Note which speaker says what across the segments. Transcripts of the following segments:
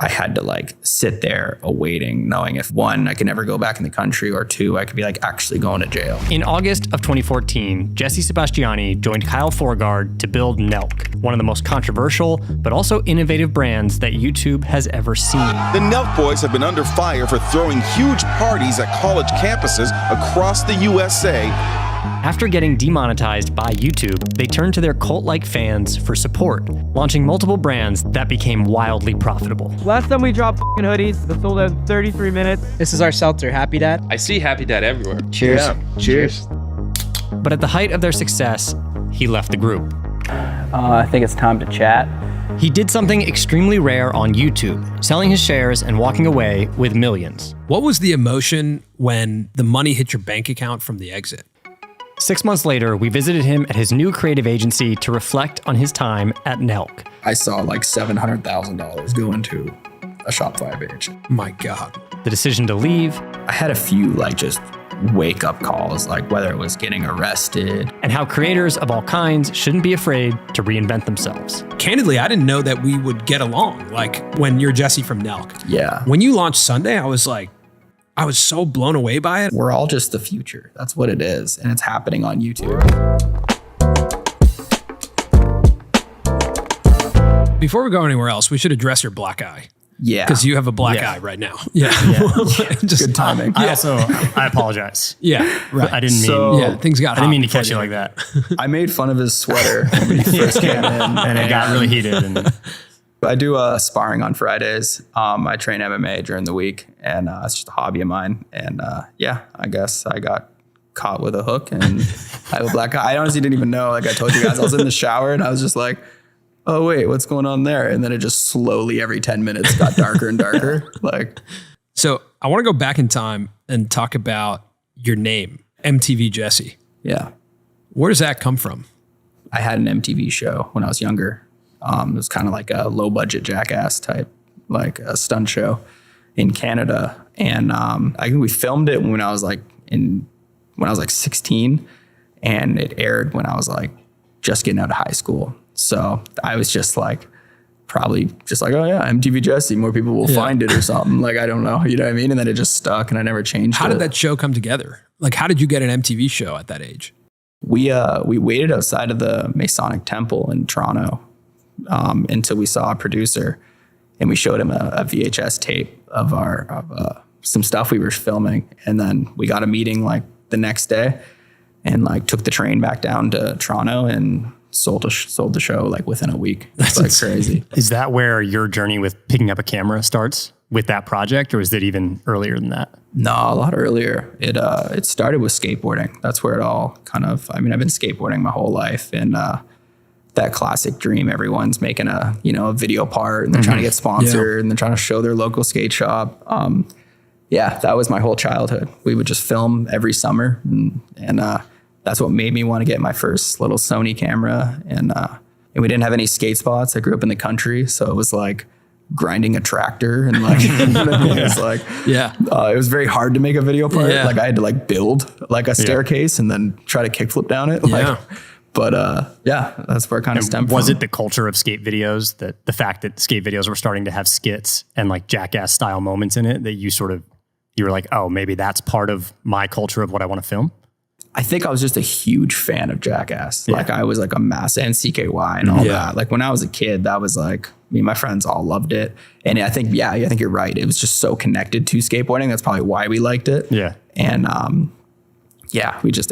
Speaker 1: I had to like sit there awaiting, knowing if one, I could never go back in the country, or two, I could be like actually going to jail.
Speaker 2: In August of 2014, Jesse Sebastiani joined Kyle Forgard to build Nelk, one of the most controversial but also innovative brands that YouTube has ever seen.
Speaker 3: The Nelk boys have been under fire for throwing huge parties at college campuses across the USA.
Speaker 2: After getting demonetized by YouTube, they turned to their cult-like fans for support, launching multiple brands that became wildly profitable.
Speaker 4: Last time we dropped hoodies, that sold out in 33 minutes.
Speaker 5: This is our seltzer, Happy Dad.
Speaker 6: I see Happy Dad everywhere.
Speaker 5: Cheers.
Speaker 6: Yeah.
Speaker 5: Cheers.
Speaker 2: But at the height of their success, he left the group.
Speaker 4: I think it's time to chat.
Speaker 2: He did something extremely rare on YouTube, selling his shares and walking away with millions.
Speaker 7: What was the emotion when the money hit your bank account from the exit?
Speaker 2: 6 months later, we visited him at his new creative agency to reflect on his time at Nelk.
Speaker 1: I saw like $700,000 go into a Shopify page.
Speaker 7: My God.
Speaker 2: The decision to leave,
Speaker 1: I had a few like just wake up calls, like whether it was getting arrested.
Speaker 2: and how creators of all kinds shouldn't be afraid to reinvent themselves.
Speaker 7: Candidly, I didn't know that we would get along. Like when you're Jesse from Nelk.
Speaker 1: Yeah.
Speaker 7: When you launched Sunday, I was so blown away by it.
Speaker 1: We're all just the future. That's what it is. And it's happening on YouTube.
Speaker 7: Before we go anywhere else, we should address your black eye.
Speaker 1: Yeah.
Speaker 7: Because you have a black eye right now. Yeah. Just
Speaker 1: good timing.
Speaker 2: I apologize.
Speaker 7: Yeah. Right.
Speaker 2: I didn't mean.
Speaker 1: So-
Speaker 7: Yeah. Things got
Speaker 2: I didn't mean to
Speaker 7: hot
Speaker 2: catch you
Speaker 7: before
Speaker 2: like that.
Speaker 1: I made fun of his sweater when he first came in.
Speaker 2: And it got really heated. And
Speaker 1: I do sparring on Fridays. I train MMA during the week, and it's just a hobby of mine. And yeah, I guess I got caught with a hook, and I have a black eye. I honestly didn't even know. Like I told you guys, I was in the shower, and I was just like, oh wait, what's going on there? And then it just slowly every 10 minutes got darker and darker. Like,
Speaker 7: So I want to go back in time and talk about your name, MTVJesse.
Speaker 1: yeah.
Speaker 7: Where does that come from?
Speaker 1: I had an MTV show when I was younger. It was kind of like a low budget Jackass type, like a stunt show in Canada. And I think we filmed it when I was like 16, and it aired when I was like just getting out of high school. So I was just like, probably just like, oh yeah, MTVJesse, more people will find it or something. Like, I don't know, you know what I mean? And then it just stuck and I never changed it.
Speaker 7: How did that show come together? Like, how did you get an MTV show at that age?
Speaker 1: We waited outside of the Masonic Temple in Toronto until we saw a producer, and we showed him a VHS tape of some stuff we were filming. And then we got a meeting like the next day, and like took the train back down to Toronto and sold the show like within a week. It's like crazy.
Speaker 2: is that where your journey with picking up a camera starts with that project, or is it even earlier than that?
Speaker 1: No, a lot earlier. It started with skateboarding. That's where it all kind of, I mean, I've been skateboarding my whole life, and that classic dream, everyone's making a video part, and they're trying to get sponsored, and they're trying to show their local skate shop. Yeah, that was my whole childhood. We would just film every summer, and that's what made me want to get my first little Sony camera. And we didn't have any skate spots. I grew up in the country, so it was like grinding a tractor, and like it was like it was very hard to make a video part. Like I had to like build like a staircase and then try to kickflip down it. But that's where it kind of stemmed from.
Speaker 2: Was it the culture of skate videos, that the fact that skate videos were starting to have skits and like Jackass style moments in it, that you were like, oh, maybe that's part of my culture of what I want to film?
Speaker 1: I think I was just a huge fan of Jackass. Like I was like a massive, and CKY and all that. Like when I was a kid, that was like, me and my friends all loved it. And I think you're right. It was just so connected to skateboarding. That's probably why we liked it. Yeah. And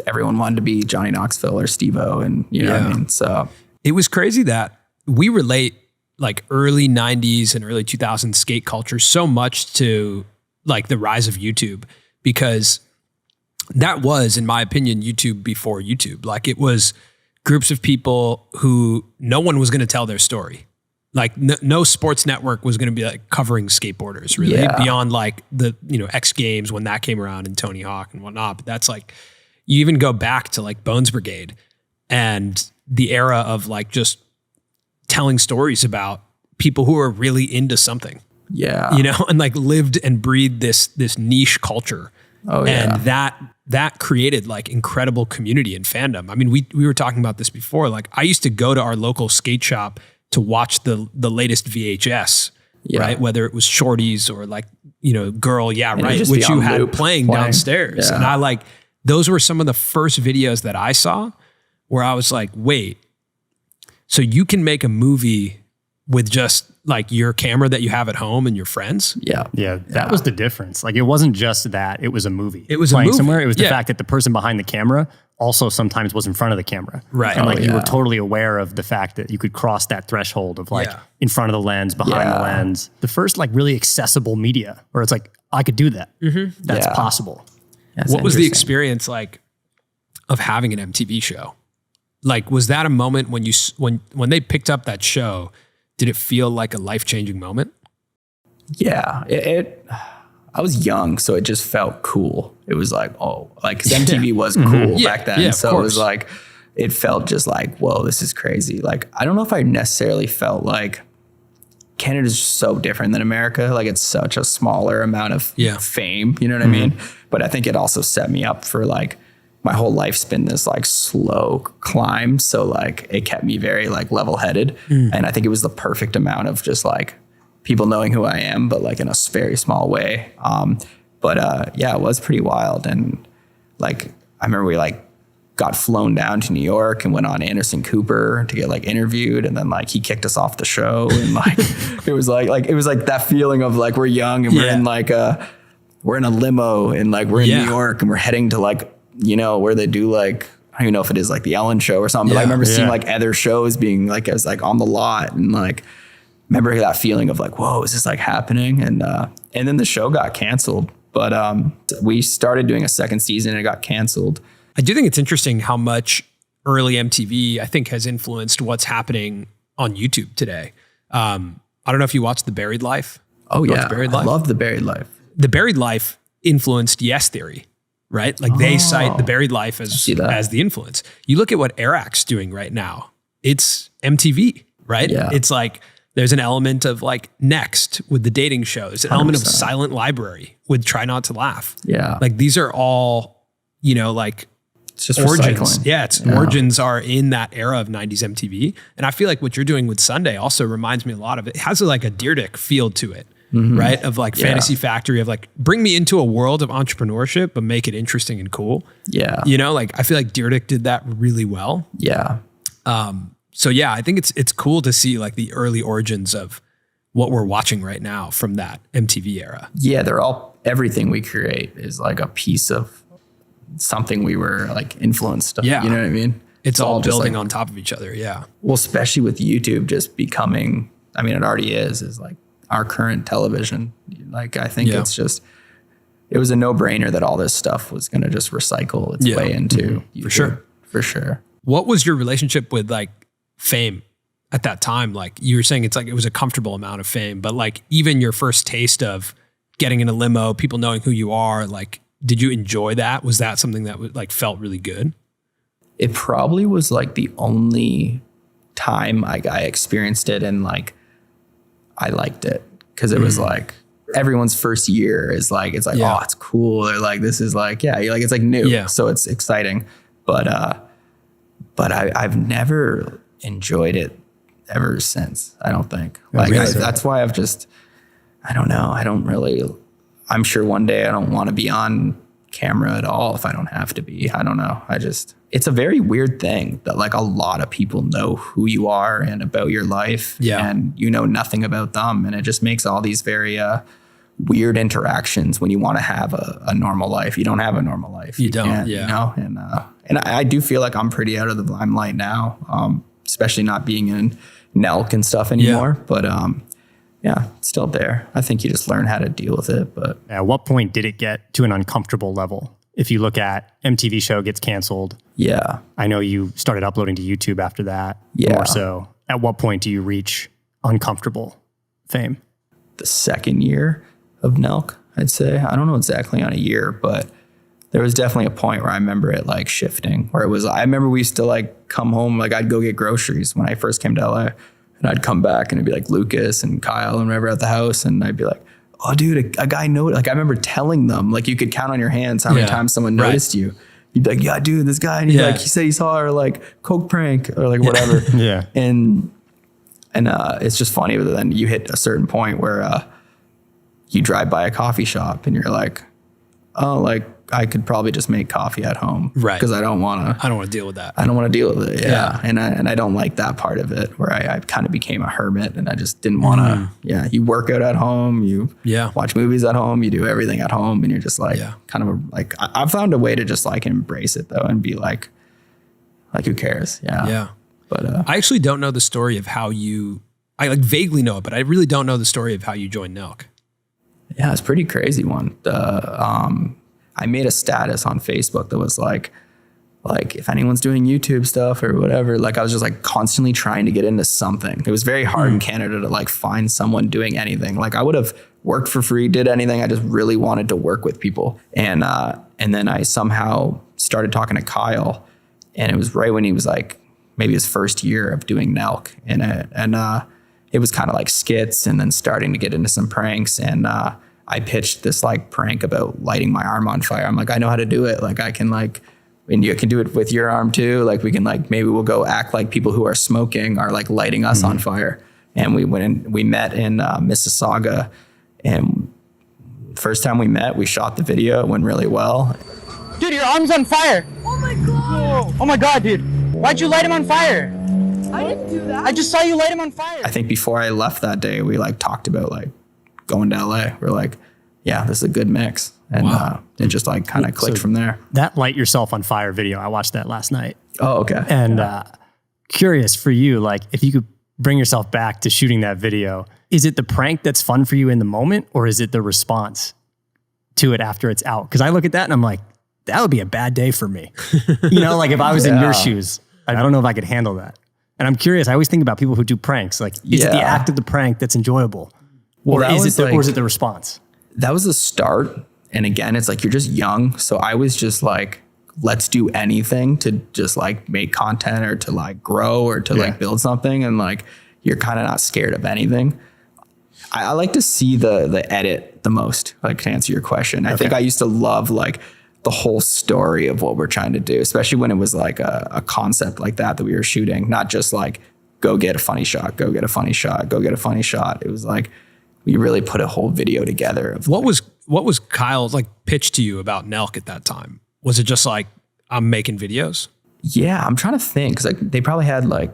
Speaker 1: everyone wanted to be Johnny Knoxville or Steve-O, and you know what I mean? So
Speaker 7: it was crazy that we relate like early 90s and early 2000s skate culture so much to like the rise of YouTube, because that was, in my opinion, YouTube before YouTube. Like it was groups of people who no one was going to tell their story. Like no sports network was going to be like covering skateboarders really beyond like the, X Games when that came around and Tony Hawk and whatnot. But that's like, you even go back to like Bones Brigade and the era of like just telling stories about people who are really into something. Yeah. And like lived and breathed this niche culture. Oh yeah. And that created like incredible community and fandom. I mean, we were talking about this before. Like I used to go to our local skate shop to watch the latest VHS right? Whether it was Shorties or like, you know, Girl, Yeah,
Speaker 1: And
Speaker 7: Right,
Speaker 1: just
Speaker 7: which
Speaker 1: be
Speaker 7: you
Speaker 1: on
Speaker 7: had
Speaker 1: loop
Speaker 7: playing downstairs.
Speaker 1: Yeah.
Speaker 7: And I like, those were some of the first videos that I saw where I was like, wait, so you can make a movie with just like your camera that you have at home and your friends?
Speaker 1: Yeah.
Speaker 2: Yeah, that was the difference. Like, it wasn't just that; it was a movie.
Speaker 7: It was a
Speaker 2: playing
Speaker 7: movie.
Speaker 2: somewhere. It was the
Speaker 7: Yeah.
Speaker 2: fact that the person behind the camera also sometimes was in front of the camera,
Speaker 7: Right.
Speaker 2: And like you were
Speaker 1: yeah.
Speaker 2: totally aware of the fact that you could cross that threshold of like
Speaker 7: Yeah.
Speaker 2: in front of the lens, behind the
Speaker 1: Yeah.
Speaker 2: lens. The first like really accessible media, where it's like I could do that. That's
Speaker 1: Yeah.
Speaker 2: possible.
Speaker 1: That's
Speaker 7: What was the
Speaker 1: interesting.
Speaker 7: experience like of having an MTV show? Like, was that a moment when when they picked up that show, did it feel like a life-changing moment?
Speaker 1: Yeah, I was young, so it just felt cool. It was like, oh, like, because MTV was cool
Speaker 7: Yeah,
Speaker 1: back then.
Speaker 7: yeah, of
Speaker 1: So it was
Speaker 7: course.
Speaker 1: like, it felt just like, whoa, this is crazy. Like, I don't know if I necessarily felt like Canada's so different than America. Like, it's such a smaller amount of
Speaker 7: Yeah.
Speaker 1: fame, you know what I mean? But I think it also set me up for like, my whole life's been this like slow climb. So like, it kept me very like level-headed. And I think it was the perfect amount of just like people knowing who I am, but like in a very small way. Yeah, it was pretty wild. And like, I remember we like got flown down to New York and went on Anderson Cooper to get like interviewed. And then like, he kicked us off the show. And like, it was like that feeling of like, we're young and we're
Speaker 7: Yeah.
Speaker 1: in like we're in a limo and like, we're in
Speaker 7: Yeah.
Speaker 1: New York and we're heading to like, you know, where they do like, I don't even know if it is like the Ellen show or something, but I
Speaker 7: Yeah.
Speaker 1: remember seeing
Speaker 2: Yeah.
Speaker 1: like other shows being like, I was like on the lot and like, remember that feeling of like, whoa, is this like happening? And then the show got canceled, but we started doing a second season and it got canceled.
Speaker 7: I do think it's interesting how much early MTV, I think, has influenced what's happening on YouTube today. I don't know if you watched The Buried Life.
Speaker 1: Oh
Speaker 7: You
Speaker 1: yeah,
Speaker 7: watched Buried
Speaker 1: I
Speaker 7: Life?
Speaker 1: love The Buried Life.
Speaker 7: The Buried Life influenced Yes Theory, right? Like they cite The Buried Life as
Speaker 1: see that.
Speaker 7: the influence. You look at what Airac's doing right now. It's MTV, right?
Speaker 1: Yeah.
Speaker 7: It's like there's an element of like Next with the dating shows, an element of
Speaker 1: 100%.
Speaker 7: Silent Library with Try Not to Laugh.
Speaker 1: Yeah.
Speaker 7: Like these are all, you know, like
Speaker 1: It's just
Speaker 7: origins.
Speaker 1: recycling.
Speaker 7: Yeah, origins are in that era of 90s MTV. And I feel like what you're doing with Sunday also reminds me a lot of it. It has like a Deerdick feel to it, right? Of like Fantasy Factory, of like bring me into a world of entrepreneurship, but make it interesting and cool.
Speaker 1: Yeah.
Speaker 7: You know, like I feel like Deerdick did that really well.
Speaker 1: Yeah.
Speaker 7: So yeah, I think it's cool to see like the early origins of what we're watching right now from that MTV era.
Speaker 1: Yeah. Everything we create is like a piece of something we were like influenced.
Speaker 7: Yeah.
Speaker 1: You know what I mean?
Speaker 7: It's all
Speaker 1: just
Speaker 7: building
Speaker 1: like,
Speaker 7: on top of each other. Yeah.
Speaker 1: well, especially with YouTube just becoming, I mean, it already is like our current television. Like, I think
Speaker 7: Yeah.
Speaker 1: it was a no-brainer that all this stuff was going to just recycle its
Speaker 7: Yeah.
Speaker 1: way into YouTube,
Speaker 7: sure.
Speaker 1: For sure.
Speaker 7: What was your relationship with like fame at that time? Like you were saying, it's like it was a comfortable amount of fame, but like even your first taste of getting in a limo, people knowing who you are, like, did you enjoy that? Was that something that was like felt really good?
Speaker 1: It probably was like the only time I experienced it and like I liked it because it was like everyone's first year is like, it's like,
Speaker 7: Yeah.
Speaker 1: oh, it's cool. Or like, this is like, yeah, you're like, it's like new.
Speaker 7: Yeah.
Speaker 1: So it's exciting. But I've never enjoyed it ever since. I don't think like
Speaker 7: really?
Speaker 1: that's why I don't know. I'm sure one day I don't want to be on camera at all if I don't have to be. I don't know. It's a very weird thing that like a lot of people know who you are and about your life and you know nothing about them. And it just makes all these very weird interactions when you want to have a normal life. You don't have a normal life.
Speaker 7: You don't,
Speaker 1: can't,
Speaker 7: yeah.
Speaker 1: You know? And I do feel like I'm pretty out of the limelight now, especially not being in Nelk and stuff anymore. But yeah, it's still there. I think you just learn how to deal with it. But
Speaker 2: At what point did it get to an uncomfortable level? If you look at MTV show gets canceled,
Speaker 1: yeah,
Speaker 2: I know you started uploading to YouTube after that.
Speaker 1: Yeah.
Speaker 2: More so. At what point do you reach uncomfortable fame?
Speaker 1: the second year of Nelk, I'd say. I don't know exactly on a year, but there was definitely a point where I remember it like shifting where it was, I remember we used to like come home, like I'd go get groceries when I first came to LA and I'd come back and it'd be like Lucas and Kyle and whatever at the house. And I'd be like, oh dude, a guy noticed. Like I remember telling them, like you could count on your hands how many times someone noticed you. You'd be like, yeah, dude, this guy, and he's like, he said he saw our like Coke prank or like whatever.
Speaker 2: Yeah.
Speaker 1: And And it's just funny, but then you hit a certain point where you drive by a coffee shop and you're like, oh, like I could probably just make coffee at home.
Speaker 7: Right.
Speaker 1: Because I don't want
Speaker 7: to deal with that.
Speaker 1: I don't want to deal with it.
Speaker 7: Yeah.
Speaker 1: And I don't like that part of it where I kind of became a hermit and I just didn't want to, you work out at home, you watch movies at home, you do everything at home and you're just like, kind of like, I found a way to just like embrace it though and be like who cares? Yeah.
Speaker 7: Yeah.
Speaker 1: But
Speaker 7: I actually don't know the story of how I like vaguely know it, but I really don't know the story of how you joined Nelk.
Speaker 1: Yeah, it's a pretty crazy one. I made a status on Facebook that was like if anyone's doing YouTube stuff or whatever, like I was just like constantly trying to get into something. It was very hard in Canada to like find someone doing anything. Like I would have worked for free, did anything. I just really wanted to work with people. And then I somehow started talking to Kyle, and it was right when he was like maybe his first year of doing Nelk. And it was kind of like skits and then starting to get into some pranks. And I pitched this like prank about lighting my arm on fire. I'm like, I know how to do it. Like I can like, and you can do it with your arm too. Like we can like, maybe we'll go act like people who are smoking are like lighting us on fire. And we met in Mississauga, and first time we met, we shot the video. It went really well.
Speaker 5: Dude, your arm's on fire.
Speaker 6: Oh my God.
Speaker 5: Oh my God, dude. Why'd you light him on fire?
Speaker 6: I didn't do that.
Speaker 5: I just saw you light him on fire.
Speaker 1: I think before I left that day, we like talked about like going to LA. We're like, yeah, this is a good mix. And it just like kind of clicked from there.
Speaker 2: That light yourself on fire video, I watched that last night.
Speaker 1: Oh, okay.
Speaker 2: And curious for you, like if you could bring yourself back to shooting that video, is it the prank that's fun for you in the moment, or is it the response to it after it's out? Because I look at that and I'm like, that would be a bad day for me. You know, like if I was in your shoes, I don't know if I could handle that. And I'm curious, I always think about people who do pranks. Like, is it the act of the prank that's enjoyable? Or is it the response?
Speaker 1: That was the start. And again, it's like, you're just young. So I was just like, let's do anything to just like make content or to like grow or to like build something. And like, you're kind of not scared of anything. I like to see the edit the most, like to answer your question. I think I used to love like the whole story of what we're trying to do, especially when it was like a concept like that we were shooting, not just like, go get a funny shot, go get a funny shot, go get a funny shot. It was like, we really put a whole video together. Of
Speaker 7: what was Kyle's like pitch to you about Nelk at that time? Was it just like, I'm making videos? Yeah,
Speaker 1: I'm trying to think, because like they probably had like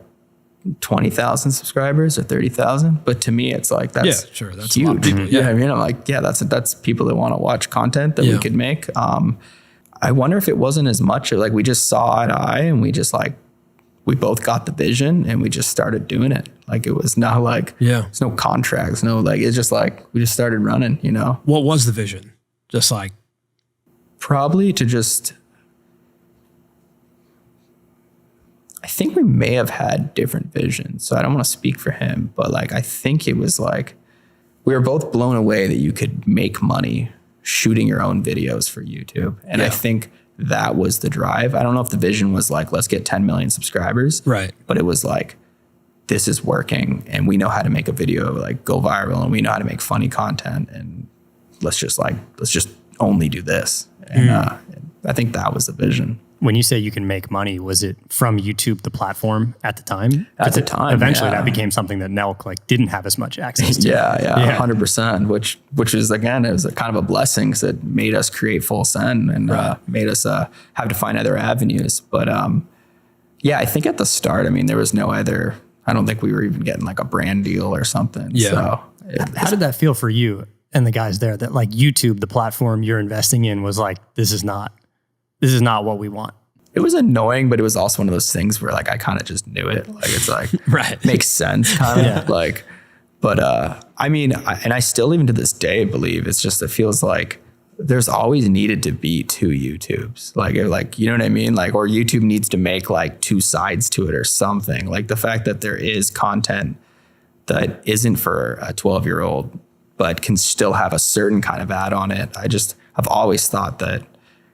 Speaker 1: 20,000 subscribers or 30,000, but to me it's like that's
Speaker 7: that's
Speaker 1: huge.
Speaker 7: A lot of people.
Speaker 1: You know what I mean? I'm like, that's people that want to watch content that we could make. I wonder if it wasn't as much like we just saw eye to eye and we just like we both got the vision and we just started doing it. Like it was not like there's no contracts, no like it's just like we just started running, you know.
Speaker 7: What was the vision? Just like
Speaker 1: probably to just I think we may have had different visions. So I don't want to speak for him, but like I think it was like we were both blown away that you could make money shooting your own videos for YouTube. And I think that was the drive. I don't know if the vision was like, let's get 10 million subscribers.
Speaker 7: Right.
Speaker 1: But it was like, this is working and we know how to make a video like go viral and we know how to make funny content and let's just only do this. And I think that was the vision.
Speaker 2: When you say you can make money, was it from YouTube, the platform at the time?
Speaker 1: At the time,
Speaker 2: eventually that became something that Nelk like didn't have as much access to.
Speaker 1: 100%. Which is again, it was a kind of a blessing because it made us create Full Send and made us have to find other avenues. But I think at the start, I mean, there was no other. I don't think we were even getting like a brand deal or something.
Speaker 7: Yeah.
Speaker 1: So
Speaker 2: how did that feel for you and the guys there? That like YouTube, the platform you're investing in, was like, this is not what we want.
Speaker 1: It was annoying, but it was also one of those things where like I kind of just knew it. Like it's like makes sense kind of like, but I mean, I still even to this day believe it's just it feels like there's always needed to be two YouTubes. Like you know what I mean? Like or YouTube needs to make like two sides to it or something. Like the fact that there is content that isn't for a 12-year-old but can still have a certain kind of ad on it. I've always thought that.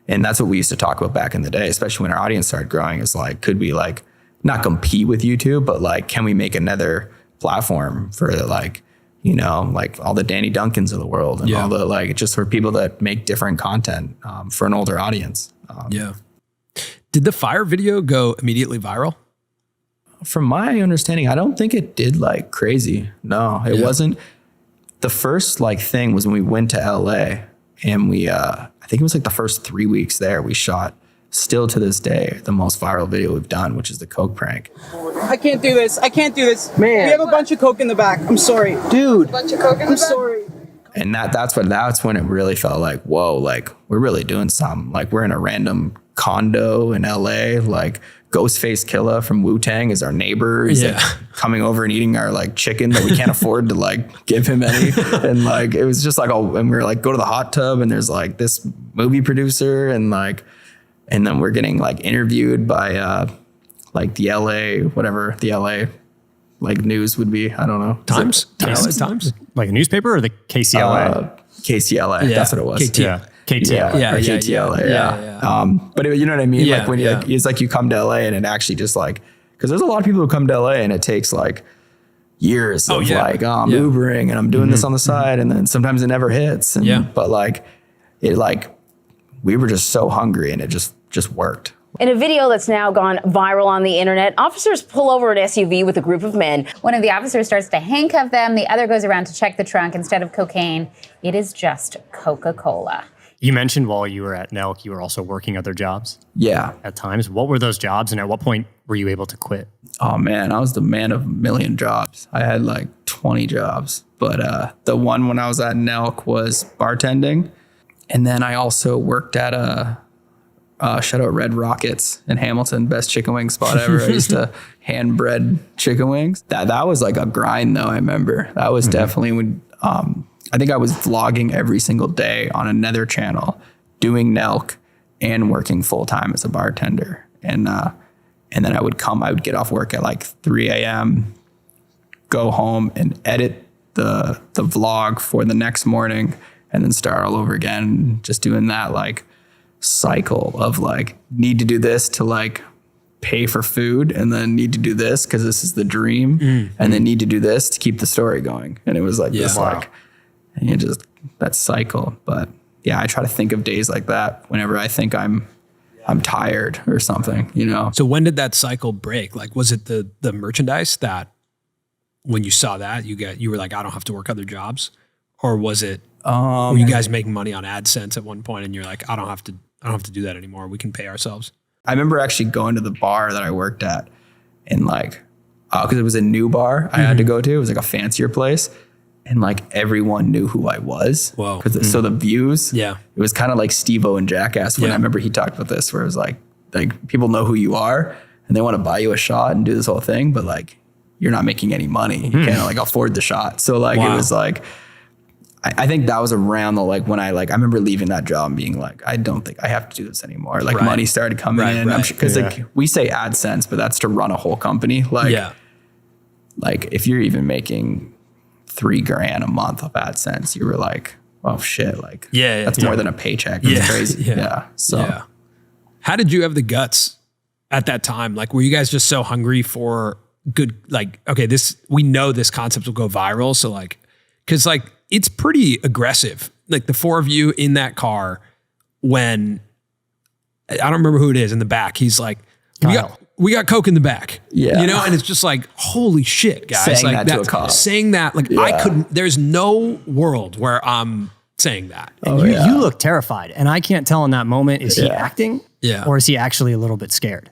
Speaker 1: And that's what we used to talk about back in the day, especially when our audience started growing, is like, could we like not compete with YouTube, but like, can we make another platform for like, you know, like all the Danny Duncans of the world and all the like, just for people that make different content for an older audience.
Speaker 7: Did the fire video go immediately viral?
Speaker 1: from my understanding, I don't think it did like crazy. No, it wasn't. The first like thing was when we went to LA and we, I think it was like the first 3 weeks there, we shot still to this day, the most viral video we've done, which is the Coke prank.
Speaker 5: I can't do this. I can't do this. Man. We have a bunch of Coke in the back. I'm sorry. Dude.
Speaker 6: Bunch of Coke in the
Speaker 5: I'm
Speaker 6: back?
Speaker 5: sorry.
Speaker 1: And that's when it really felt like, whoa, like we're really doing something. Like we're in a random condo in LA, like Ghostface Killah from Wu-Tang is our neighbor. He's like coming over and eating our like chicken that we can't afford to like give him any. And like, it was just like, and we were like, go to the hot tub and there's like this movie producer and then we're getting like interviewed by like the LA, whatever the LA like news would be. I don't know.
Speaker 7: Times? Times?
Speaker 2: Like a newspaper or the KCLA?
Speaker 1: KCLA.
Speaker 7: Yeah.
Speaker 1: That's what it was.
Speaker 2: KTLA.
Speaker 1: Yeah, or KTLA. Yeah. But you know what I mean?
Speaker 7: Yeah,
Speaker 1: like when it's like you come to LA and it actually just like, because there's a lot of people who come to LA and it takes like years of like, I'm Ubering and I'm doing this on the side, and then sometimes it never hits. And, but like it like we were just so hungry and it just worked.
Speaker 8: In a video that's now gone viral on the internet, officers pull over an SUV with a group of men. One of the officers starts to handcuff them. The other goes around to check the trunk. Instead of cocaine, it is just Coca-Cola.
Speaker 2: You mentioned while you were at Nelk, you were also working other jobs.
Speaker 1: Yeah.
Speaker 2: At times. What were those jobs, and at what point were you able to quit?
Speaker 1: Oh man, I was the man of a million jobs. I had like 20 jobs, but the one when I was at Nelk was bartending. And then I also worked at shout out Red Rockets in Hamilton, best chicken wing spot ever. I used to hand bread chicken wings. That was like a grind though. I remember that was definitely when, I think I was vlogging every single day on another channel, doing Nelk and working full time as a bartender. And then I would get off work at like 3 a.m., go home and edit the vlog for the next morning and then start all over again, just doing that like cycle of like need to do this to like pay for food, and then need to do this because this is the dream, and then need to do this to keep the story going. And it was like this like, and you just that cycle. But yeah, I try to think of days like that whenever I think I'm tired or something, you know.
Speaker 7: So when did that cycle break? Like, was it the merchandise that when you saw that you were like, I don't have to work other jobs, or was it were you guys making money on AdSense at one point and you're like, I don't have to do that anymore. We can pay ourselves.
Speaker 1: I remember actually going to the bar that I worked at and like, cause it was a new bar I had to go to. It was like a fancier place. And like everyone knew who I was.
Speaker 7: Whoa.
Speaker 1: So the views, it was kind of like Steve-O and Jackass when I remember he talked about this, where it was like people know who you are and they want to buy you a shot and do this whole thing, but like, you're not making any money. You can't like afford the shot. So like, it was like, I think that was around the, like when I remember leaving that job and being like, I don't think I have to do this anymore. Like money started coming in. I'm sure, cause like we say AdSense, but that's to run a whole company. Like, like if you're even making $3,000 a month of AdSense, you were like, oh shit. Like, that's more than a paycheck. It's crazy. So
Speaker 7: how did you have the guts at that time? Like, were you guys just so hungry for good, like, okay, we know this concept will go viral. So like, cause like, it's pretty aggressive. Like the four of you in that car when, I don't remember who it is in the back. He's like, we got Coke in the back. Yeah. You know, and it's just like, holy shit, guys.
Speaker 1: Saying
Speaker 7: like
Speaker 1: that to a cop.
Speaker 7: Saying that, like I couldn't, there's no world where I'm saying that.
Speaker 2: And you look terrified. And I can't tell in that moment, is he acting?
Speaker 7: Yeah.
Speaker 2: Or is he actually a little bit scared?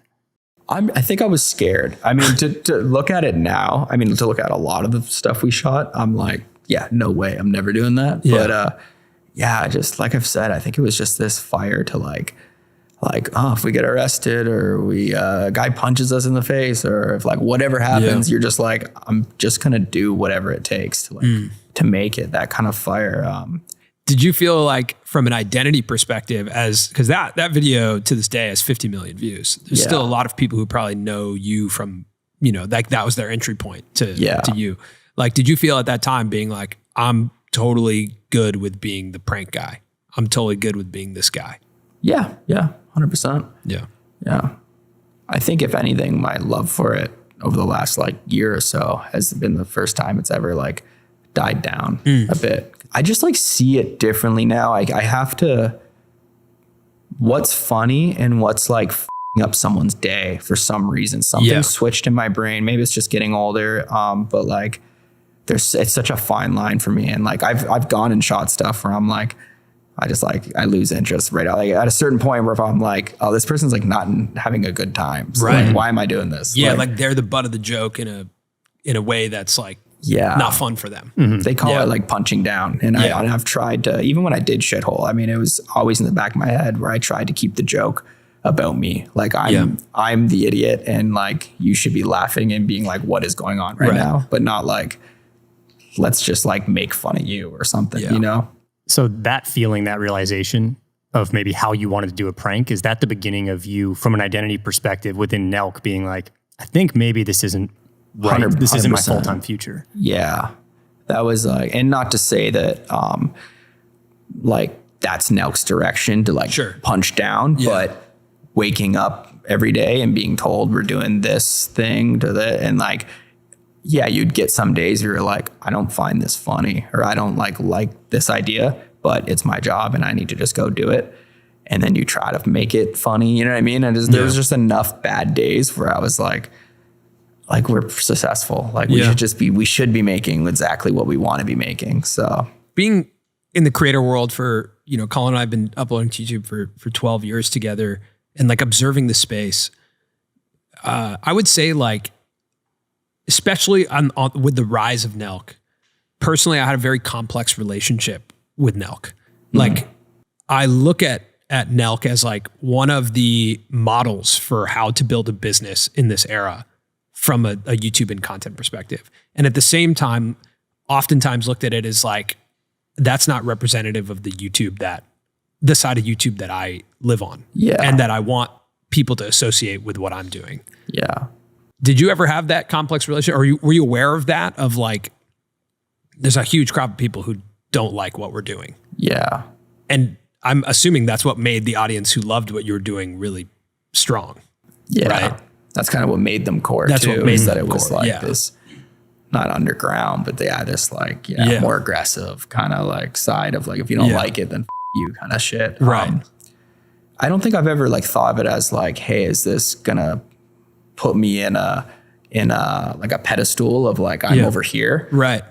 Speaker 1: I think I was scared. I mean, to look at it now, I mean, to look at a lot of the stuff we shot, I'm like, yeah, no way. I'm never doing that. But just like I've said, I think it was just this fire to like, if we get arrested or a guy punches us in the face, or if like whatever happens, you're just like, I'm just going to do whatever it takes to like, to make it, that kind of fire.
Speaker 7: Did you feel like from an identity perspective because that video to this day has 50 million views. There's still a lot of people who probably know you from, you know, like that was their entry point to you. Like, did you feel at that time being like, I'm totally good with being the prank guy. I'm totally good with being this guy.
Speaker 1: Yeah. 100%. Yeah. I think if anything, my love for it over the last like year or so has been the first time it's ever like died down a bit. I just like see it differently now. I have to, what's funny and what's like up someone's day for some reason. Something switched in my brain. Maybe it's just getting older. But like it's such a fine line for me. And like I've gone and shot stuff where I'm like, I lose interest right out. Like at a certain point where if I'm like, oh, this person's like not having a good time. So like, why am I doing this?
Speaker 7: Yeah. Like they're the butt of the joke in a way that's like, not fun for them.
Speaker 1: They call it like punching down. And I've tried to, even when I did shithole, I mean, it was always in the back of my head where I tried to keep the joke about me. Like I'm the idiot and like, you should be laughing and being like, what is going on right now? But not like, let's just like make fun of you or something, you know?
Speaker 2: So that feeling, that realization of maybe how you wanted to do a prank, is that the beginning of you from an identity perspective within Nelk being like, I think maybe this isn't right. This isn't my full-time future.
Speaker 1: Yeah. That was like, and not to say that, like that's Nelk's direction to like punch down, but waking up every day and being told we're doing this thing to the, and like, you'd get some days where you're like, I don't find this funny, or I don't like this idea, but it's my job and I need to just go do it. And then you try to make it funny. You know what I mean? And there was just enough bad days where I was like we're successful. Like we should be making exactly what we want to be making. So
Speaker 7: being in the creator world for, Colin and I have been uploading to YouTube for 12 years together and like observing the space. I would say like, especially on with the rise of Nelk, personally, I had a very complex relationship with Nelk. Like I look at Nelk as like one of the models for how to build a business in this era from a YouTube and content perspective. And at the same time, oftentimes looked at it as like, that's not representative of the side of YouTube that I live on. Yeah. And that I want people to associate with what I'm doing.
Speaker 1: Yeah.
Speaker 7: Did you ever have that complex relationship? Or were you aware of that? Of like, there's a huge crowd of people who don't like what we're doing.
Speaker 1: Yeah.
Speaker 7: And I'm assuming that's what made the audience who loved what you were doing really strong.
Speaker 1: Yeah.
Speaker 7: Right?
Speaker 1: That's kind of what made them core
Speaker 7: that's
Speaker 1: too.
Speaker 7: What made
Speaker 1: that it was like this, not underground, but this like, more aggressive kind of like side of like, if you don't like it, then you kind of shit.
Speaker 7: Right.
Speaker 1: I don't think I've ever like thought of it as like, hey, is this gonna put me in a like a pedestal of like, I'm over here.
Speaker 7: Right.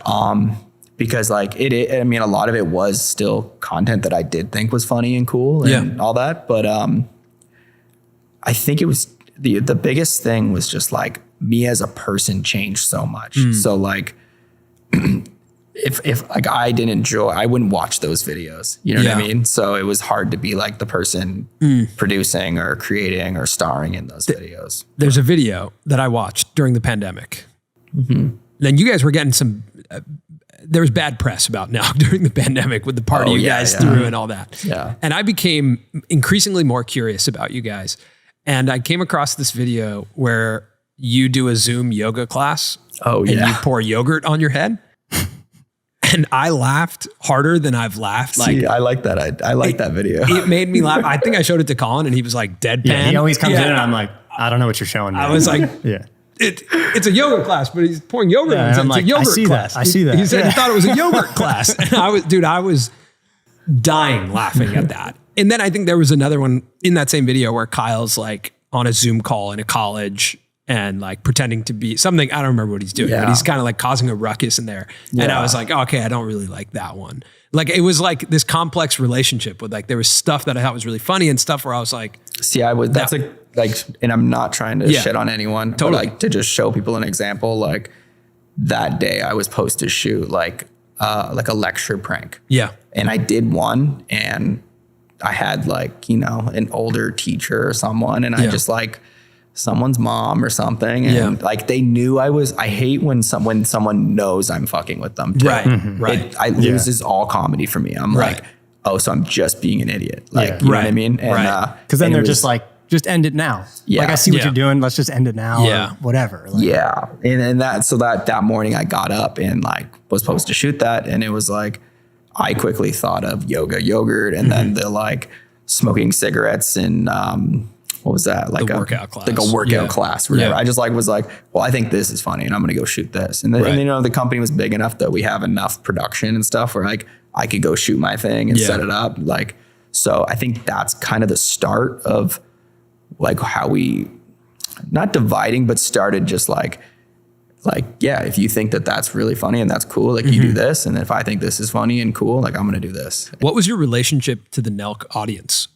Speaker 1: Because like I mean, a lot of it was still content that I did think was funny and cool and all that. But I think it was the biggest thing was just like me as a person changed so much. So like, if like I wouldn't watch those videos, you know what I mean? So it was hard to be like the person producing or creating or starring in those videos.
Speaker 7: There's a video that I watched during the pandemic. Then you guys were getting some, there was bad press about now during the pandemic with the party you guys threw and all that.
Speaker 1: Yeah.
Speaker 7: And I became increasingly more curious about you guys. And I came across this video where you do a Zoom yoga class.
Speaker 1: Oh yeah.
Speaker 7: And you pour yogurt on your head. And I laughed harder than I've laughed.
Speaker 1: See, I like that. I like that video.
Speaker 7: It made me laugh. I think I showed it to Colin and he was like deadpan.
Speaker 2: Yeah, he always comes in and I'm like, I don't know what you're showing me.
Speaker 7: I was like, it's a yoga class, but he's pouring yogurt on it. It's a yogurt class.
Speaker 2: I see that.
Speaker 7: He said he thought it was a yogurt class. And I was dying laughing at that. And then I think there was another one in that same video where Kyle's like on a Zoom call in a college and like pretending to be something. I don't remember what he's doing, but he's kind of like causing a ruckus in there. Yeah. And I was like, okay, I don't really like that one. Like, it was like this complex relationship with like, there was stuff that I thought was really funny and stuff where I was like,
Speaker 1: see, that's like, and I'm not trying to shit on anyone, but like to just show people an example. Like that day I was supposed to shoot like a lecture prank.
Speaker 7: Yeah.
Speaker 1: And I did one and I had like, an older teacher or someone, and I just like someone's mom or something. And like, they knew I hate when someone knows I'm fucking with them too.
Speaker 7: Right. Right.
Speaker 1: It loses all comedy for me. I'm like, oh, so I'm just being an idiot. Like, you know what I mean? And,
Speaker 2: cause then they're just like, just end it now.
Speaker 1: Yeah.
Speaker 2: Like, I see what you're doing. Let's just end it now.
Speaker 7: Yeah.
Speaker 2: Or whatever. Like,
Speaker 1: yeah. And that morning I got up and like was supposed to shoot that. And it was like, I quickly thought of yoga yogurt and then the like smoking cigarettes and, what was that? Like
Speaker 7: a workout class.
Speaker 1: Like a workout class. Whatever. I just was like, well, I think this is funny and I'm going to go shoot this. And then, the company was big enough that we have enough production and stuff where like I could go shoot my thing and set it up. Like, so I think that's kind of the start of like how we, not dividing, but started just like, yeah, if you think that that's really funny and that's cool, like you do this. And if I think this is funny and cool, like I'm going to do this.
Speaker 7: What was your relationship to the Nelk audience?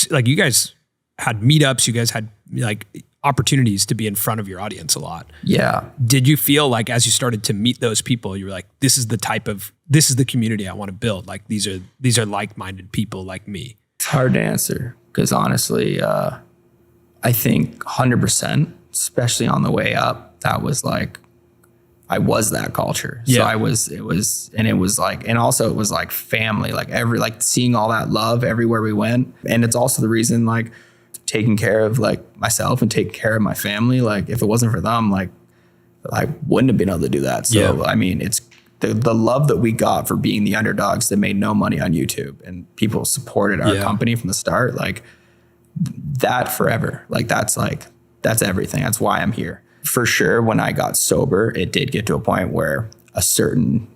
Speaker 7: Like you guys had meetups, you guys had like opportunities to be in front of your audience a lot.
Speaker 1: Yeah.
Speaker 7: Did you feel like as you started to meet those people, you were like, this is the community I want to build. Like these are like-minded people like me.
Speaker 1: It's hard to answer because honestly, I think 100%, especially on the way up, that was like, I was that culture. So it was like, and also it was like family, like seeing all that love everywhere we went. And it's also the reason like taking care of like myself and taking care of my family. Like if it wasn't for them, like I wouldn't have been able to do that. So, I mean, it's the love that we got for being the underdogs that made no money on YouTube and people supported our company from the start. Like that forever. Like that's everything. That's why I'm here. For sure, when I got sober, it did get to a point where a certain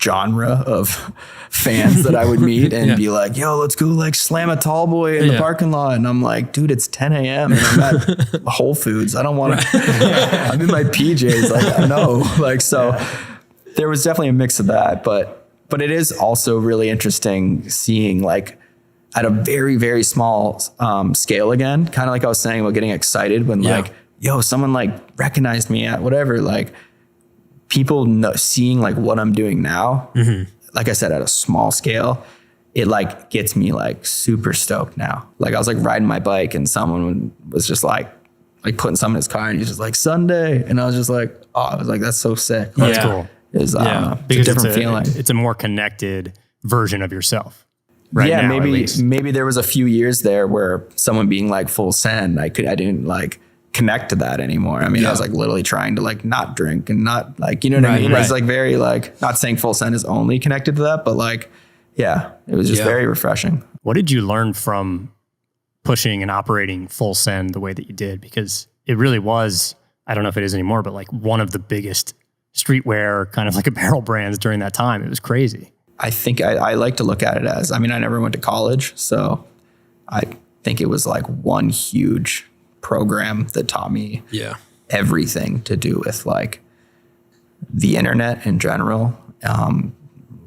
Speaker 1: genre of fans that I would meet and be like, yo, let's go like slam a tall boy in the parking lot. And I'm like, dude, it's 10 a.m. and I'm at Whole Foods. I don't want to, I'm in my PJs. Like, I know. Like, so there was definitely a mix of that. But it is also really interesting seeing like at a very, very small scale again, kind of like I was saying about getting excited when like, yo, someone like recognized me at whatever, like people seeing like what I'm doing now, like I said, at a small scale, it like gets me like super stoked now. Like I was like riding my bike and someone was just like putting something in his car and he's just like Sunday. And I was just like, oh, I was like, that's so sick.
Speaker 2: That's cool.
Speaker 1: It's a different feeling.
Speaker 2: It's a more connected version of yourself. Right
Speaker 1: yeah,
Speaker 2: now,
Speaker 1: maybe there was a few years there where someone being like full send, I didn't like connect to that anymore. I mean, I was like literally trying to like not drink and not like, you know what I mean? Right. It's like very like, not saying full send is only connected to that, but like, yeah, it was just very refreshing.
Speaker 2: What did you learn from pushing and operating full send the way that you did? Because it really was, I don't know if it is anymore, but like one of the biggest streetwear kind of like apparel brands during that time. It was crazy.
Speaker 1: I think I like to look at it as, I mean, I never went to college, so I think it was like one huge program that taught me everything to do with like the internet in general,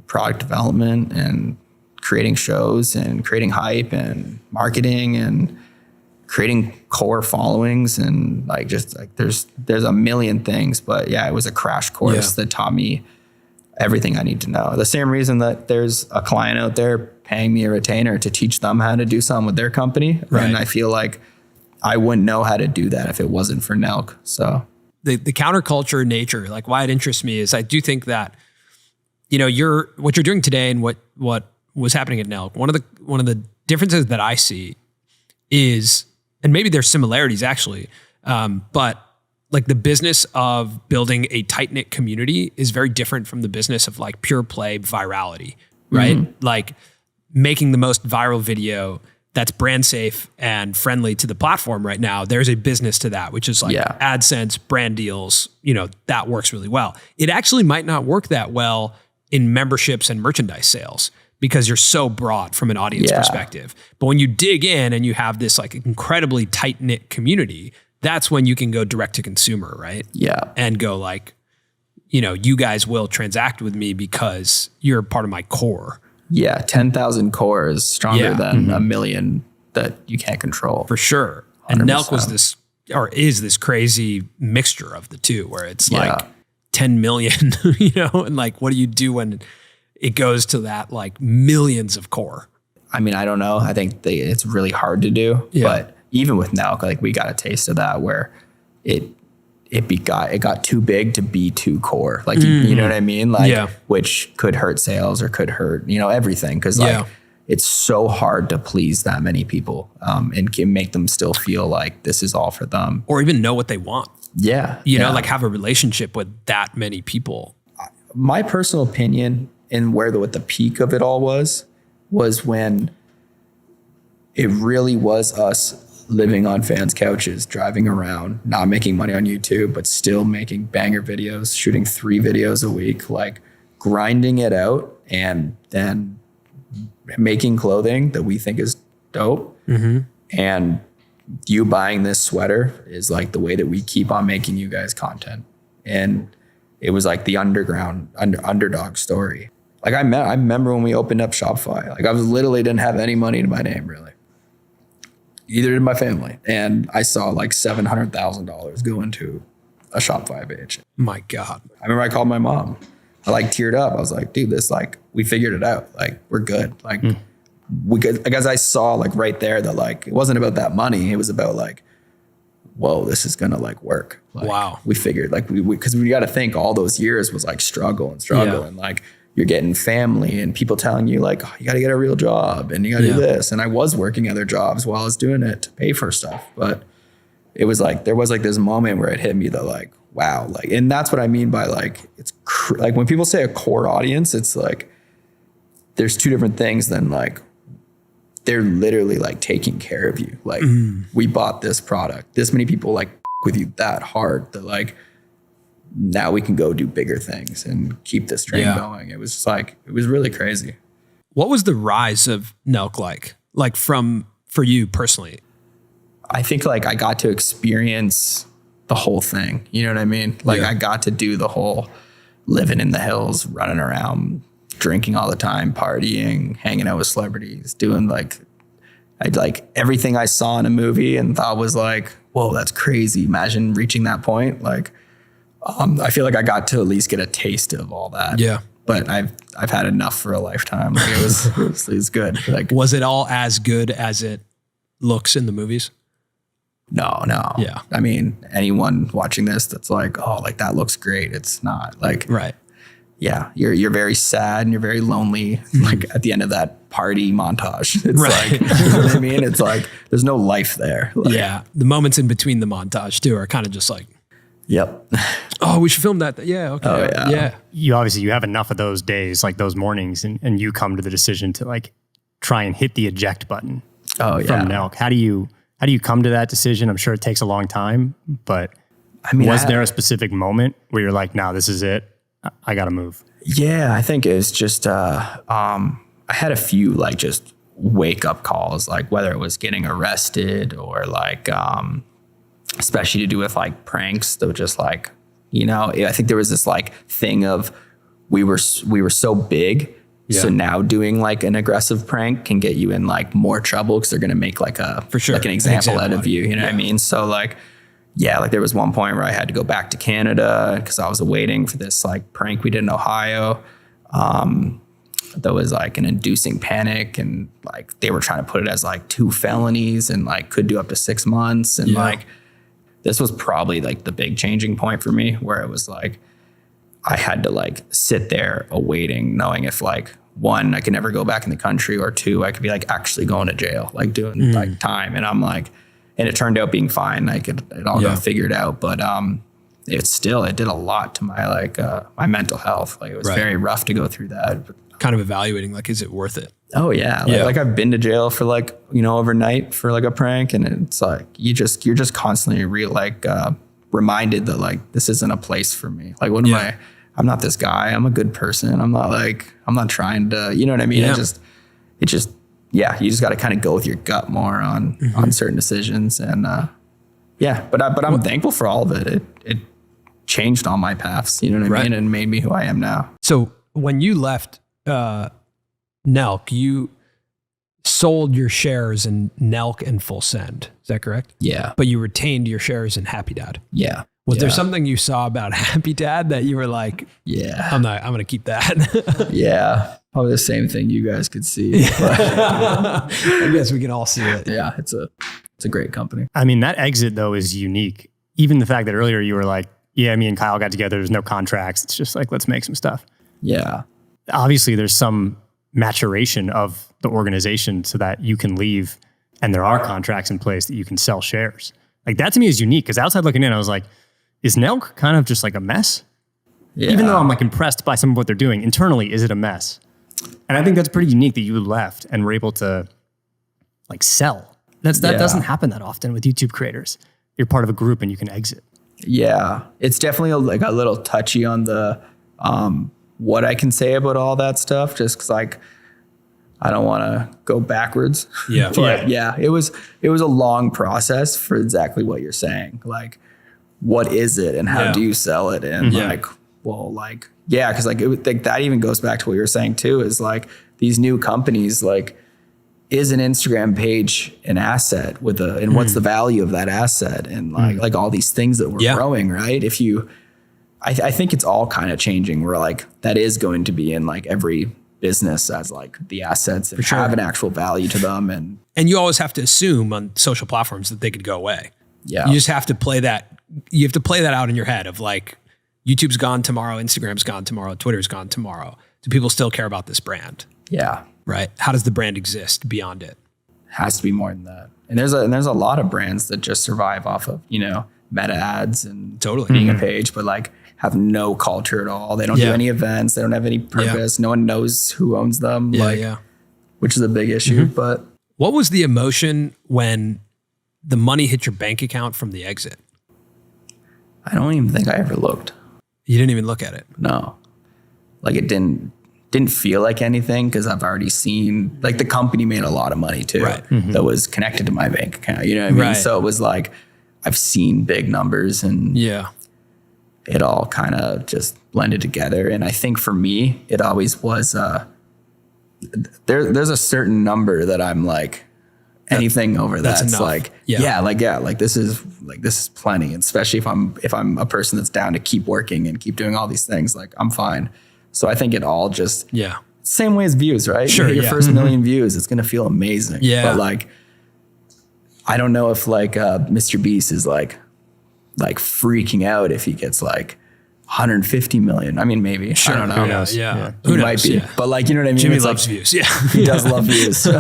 Speaker 1: product development and creating shows and creating hype and marketing and creating core followings and like just like there's a million things, but yeah, it was a crash course that taught me everything I need to know. The same reason that there's a client out there paying me a retainer to teach them how to do something with their company. Right. And I feel like I wouldn't know how to do that if it wasn't for Nelk. So
Speaker 7: the counterculture nature, like why it interests me is I do think that, you know, what you're doing today and what was happening at Nelk, one of the differences that I see is, and maybe there's similarities actually, but like the business of building a tight-knit community is very different from the business of like pure play virality, right? Mm-hmm. Like making the most viral video that's brand safe and friendly to the platform right now. There's a business to that, which is like AdSense, brand deals, you know, that works really well. It actually might not work that well in memberships and merchandise sales because you're so broad from an audience perspective. But when you dig in and you have this like incredibly tight-knit community, that's when you can go direct to consumer, right? Yeah. And go like, you know, you guys will transact with me because you're part of my core.
Speaker 1: Yeah. 10,000 core is stronger than a million that you can't control.
Speaker 7: For sure. 100%. And Nelk was this, or is this crazy mixture of the two where it's like 10 million, you know, and like, what do you do when it goes to that like millions of core?
Speaker 1: I mean, I don't know. I think it's really hard to do, but even with Nelk, like we got a taste of that where it got too big to be too core. Like, you know what I mean? Like, which could hurt sales or could hurt, you know, everything. Cause like it's so hard to please that many people and can make them still feel like this is all for them.
Speaker 7: Or even know what they want.
Speaker 1: Yeah.
Speaker 7: You know, like have a relationship with that many people.
Speaker 1: My personal opinion and what the peak of it all was when it really was us living on fans' couches, driving around, not making money on YouTube, but still making banger videos, shooting 3 videos a week, like grinding it out and then making clothing that we think is dope and you buying this sweater is like the way that we keep on making you guys content. And it was like the underdog story. Like I remember when we opened up Shopify, like I was literally didn't have any money to my name really. Either did my family. And I saw like $700,000 go into a Shopify page.
Speaker 7: My God.
Speaker 1: I remember I called my mom. I like teared up. I was like, dude, this like, we figured it out. Like, we're good. Like we could, like, as I saw like right there that like, it wasn't about that money. It was about like, whoa, this is going to like work. Like,
Speaker 7: wow.
Speaker 1: We figured like cause we got to think all those years was like struggle. And like, you're getting family and people telling you like, oh, you got to get a real job and you got to do this. And I was working other jobs while I was doing it to pay for stuff. But it was like, there was like this moment where it hit me that like, wow. Like, and that's what I mean by like, it's like when people say a core audience, it's like, there's two different things than like, they're literally like taking care of you. Like we bought this product, this many people like with you that hard that like, now we can go do bigger things and keep this train going. It was just like, it was really crazy.
Speaker 7: What was the rise of Nelk like for you personally?
Speaker 1: I think like I got to experience the whole thing. You know what I mean? Like I got to do the whole living in the hills, running around, drinking all the time, partying, hanging out with celebrities, doing like everything I saw in a movie and thought was like, whoa, that's crazy. Imagine reaching that point. Like, I feel like I got to at least get a taste of all that. Yeah. But I've had enough for a lifetime. Like it was good. Like,
Speaker 7: was it all as good as it looks in the movies?
Speaker 1: No. Yeah. I mean, anyone watching this that's like, oh, like that looks great. It's not like,
Speaker 7: right.
Speaker 1: Yeah. You're very sad and you're very lonely. Like at the end of that party montage, it's like, you know what I mean? It's like, there's no life there. Like,
Speaker 7: yeah. The moments in between the montage too are kind of just like,
Speaker 1: yep.
Speaker 7: Oh, we should film that. Yeah. Okay.
Speaker 1: Oh, yeah.
Speaker 2: You have enough of those days, like those mornings, and you come to the decision to like try and hit the eject button.
Speaker 1: Oh, yeah.
Speaker 2: From Nelk. How do you come to that decision? I'm sure it takes a long time, but
Speaker 1: I mean,
Speaker 2: was there a specific moment where you're like, nah, this is it. I got to move.
Speaker 1: Yeah, I think it's just, I had a few like just wake up calls, like whether it was getting arrested or like, especially to do with like pranks that were just like, you know, I think there was this like thing of we were so big. Yeah. So now doing like an aggressive prank can get you in like more trouble because they're going to make like like an example out of you. You know what I mean? So like, yeah, like there was one point where I had to go back to Canada because I was awaiting for this like prank we did in Ohio. That was like an inducing panic and like they were trying to put it as like 2 felonies and like could do up to 6 months. And like, this was probably like the big changing point for me where it was like, I had to like sit there awaiting, knowing if like 1, I could never go back in the country, or 2, I could be like actually going to jail, like doing like time. And I'm like, and it turned out being fine. Like it all got figured out, but it did a lot to my like my mental health. Like it was very rough to go through that. But,
Speaker 7: kind of evaluating like, is it worth it?
Speaker 1: Oh yeah. Like I've been to jail for like, you know, overnight for like a prank, and it's like you're just constantly reminded that like this isn't a place for me. Like what am I? I'm not this guy. I'm a good person. I'm not trying to, you know what I mean? Yeah. You just got to kind of go with your gut more on certain decisions. And but I'm thankful for all of it. It changed all my paths, you know what I mean? And made me who I am now.
Speaker 7: So when you left Nelk, you sold your shares in Nelk and Full Send. Is that correct?
Speaker 1: Yeah.
Speaker 7: But you retained your shares in Happy Dad.
Speaker 1: Yeah.
Speaker 7: Was there something you saw about Happy Dad that you were like, I'm going to keep that?
Speaker 1: Yeah. Probably the same thing you guys could see.
Speaker 7: I guess we can all see it.
Speaker 1: Yeah. It's a great company.
Speaker 2: I mean, that exit though is unique. Even the fact that earlier you were like, yeah, me and Kyle got together. There's no contracts. It's just like, let's make some stuff.
Speaker 1: Yeah.
Speaker 2: Obviously there's some maturation of the organization so that you can leave and there are contracts in place that you can sell shares. Like that to me is unique because outside looking in, I was like, is Nelk kind of just like a mess? Yeah. Even though I'm like impressed by some of what they're doing, internally, is it a mess? And I think that's pretty unique that you left and were able to like sell. That doesn't happen that often with YouTube creators. You're part of a group and you can exit.
Speaker 1: Yeah, it's definitely like a little touchy on the what I can say about all that stuff, just because like I don't want to go backwards.
Speaker 7: Yeah.
Speaker 1: But yeah, it was a long process for exactly what you're saying. Like, what is it and how do you sell it? And like, well, like, yeah, because like that even goes back to what you were saying too, is like these new companies, like, is an Instagram page an asset and what's the value of that asset? And like all these things that we're growing, right? If you, I think it's all kind of changing where like that is going to be in like every business as like the assets that have an actual value to them. And
Speaker 7: you always have to assume on social platforms that they could go away.
Speaker 1: Yeah.
Speaker 7: You just have to play that. You have to play that out in your head of like, YouTube's gone tomorrow, Instagram's gone tomorrow, Twitter's gone tomorrow. Do people still care about this brand?
Speaker 1: Yeah.
Speaker 7: Right. How does the brand exist beyond it?
Speaker 1: Has to be more than that. And there's a lot of brands that just survive off of, you know, meta ads and being a page, but like have no culture at all. They don't do any events. They don't have any purpose. No one knows who owns them. Which is a big issue. But
Speaker 7: what was the emotion when the money hit your bank account from the exit?
Speaker 1: I don't even think I ever looked.
Speaker 7: You didn't even look at it?
Speaker 1: No. Like it didn't feel like anything because I've already seen, like the company made a lot of money too that was connected to my bank account. You know what I mean?
Speaker 7: Right.
Speaker 1: So it was like, I've seen big numbers and it all kind of just blended together. And I think for me, it always was, there's a certain number that I'm like, anything over that's like, like this is plenty. And especially if I'm a person that's down to keep working and keep doing all these things, like I'm fine. So I think it all just, same way as views, right?
Speaker 7: Sure.
Speaker 1: You get your first million views, it's going to feel amazing. Yeah. But like, I don't know if like, Mr. Beast is like freaking out if he gets like 150 million. I mean, maybe.
Speaker 7: Sure.
Speaker 1: I don't know.
Speaker 7: Who knows? Yeah.
Speaker 1: He might be. But like, you know what I mean?
Speaker 7: Jimmy
Speaker 1: it's
Speaker 7: loves
Speaker 1: like,
Speaker 7: views. Yeah.
Speaker 1: He does love views. So.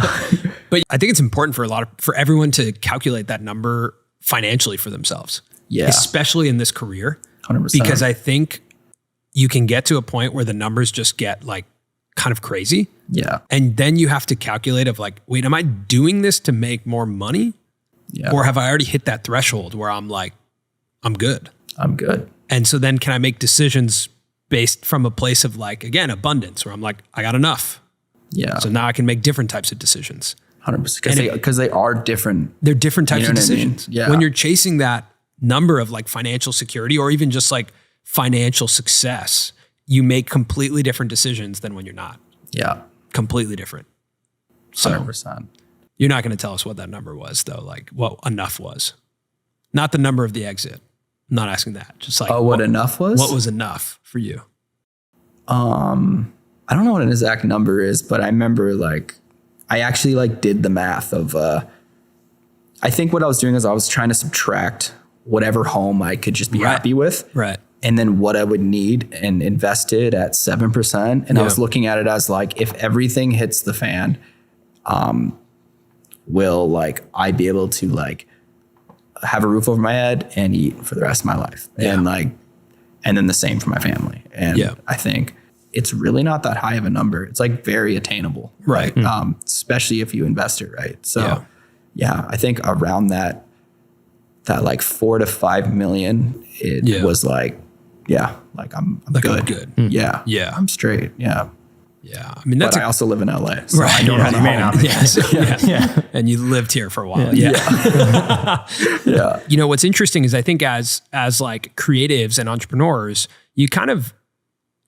Speaker 7: But I think it's important for everyone to calculate that number financially for themselves. Yeah. Especially in this career.
Speaker 1: 100%.
Speaker 7: Because I think you can get to a point where the numbers just get like kind of crazy.
Speaker 1: Yeah.
Speaker 7: And then you have to calculate of like, wait, am I doing this to make more money? Yeah. Or have I already hit that threshold where I'm like, I'm good.
Speaker 1: I'm good.
Speaker 7: And so then can I make decisions based from a place of like, again, abundance, where I'm like, I got enough. Yeah. So now I can make different types of decisions.
Speaker 1: 100%. Because they are different.
Speaker 7: They're different types of decisions.
Speaker 1: I mean? Yeah.
Speaker 7: When you're chasing that number of like financial security or even just like financial success, you make completely different decisions than when you're not.
Speaker 1: Yeah.
Speaker 7: Completely different. So
Speaker 1: 100%.
Speaker 7: You're not going to tell us what that number was though, like what enough was. Not the number of the exit. I'm not asking that. Just like
Speaker 1: what enough was?
Speaker 7: What was enough for you?
Speaker 1: I don't know what an exact number is, but I remember like I actually like did the math of I think what I was doing is I was trying to subtract whatever home I could just be happy with.
Speaker 7: Right.
Speaker 1: And then what I would need and invested at 7%. And I was looking at it as like, if everything hits the fan, will like I be able to like have a roof over my head and eat for the rest of my life. And like, and then the same for my family. And I think it's really not that high of a number. It's like very attainable.
Speaker 7: Right.
Speaker 1: Especially if you invest it right. So I think around that like 4 to 5 million, it was like, like I'm like good.
Speaker 7: I'm good.
Speaker 1: Yeah.
Speaker 7: Yeah.
Speaker 1: I'm straight. Yeah.
Speaker 7: Yeah. I mean, that's
Speaker 1: I also live in LA. So
Speaker 7: right.
Speaker 1: I don't have a home.
Speaker 7: And you lived here for a while.
Speaker 1: Yeah.
Speaker 7: You know, what's interesting is I think as like creatives and entrepreneurs, you kind of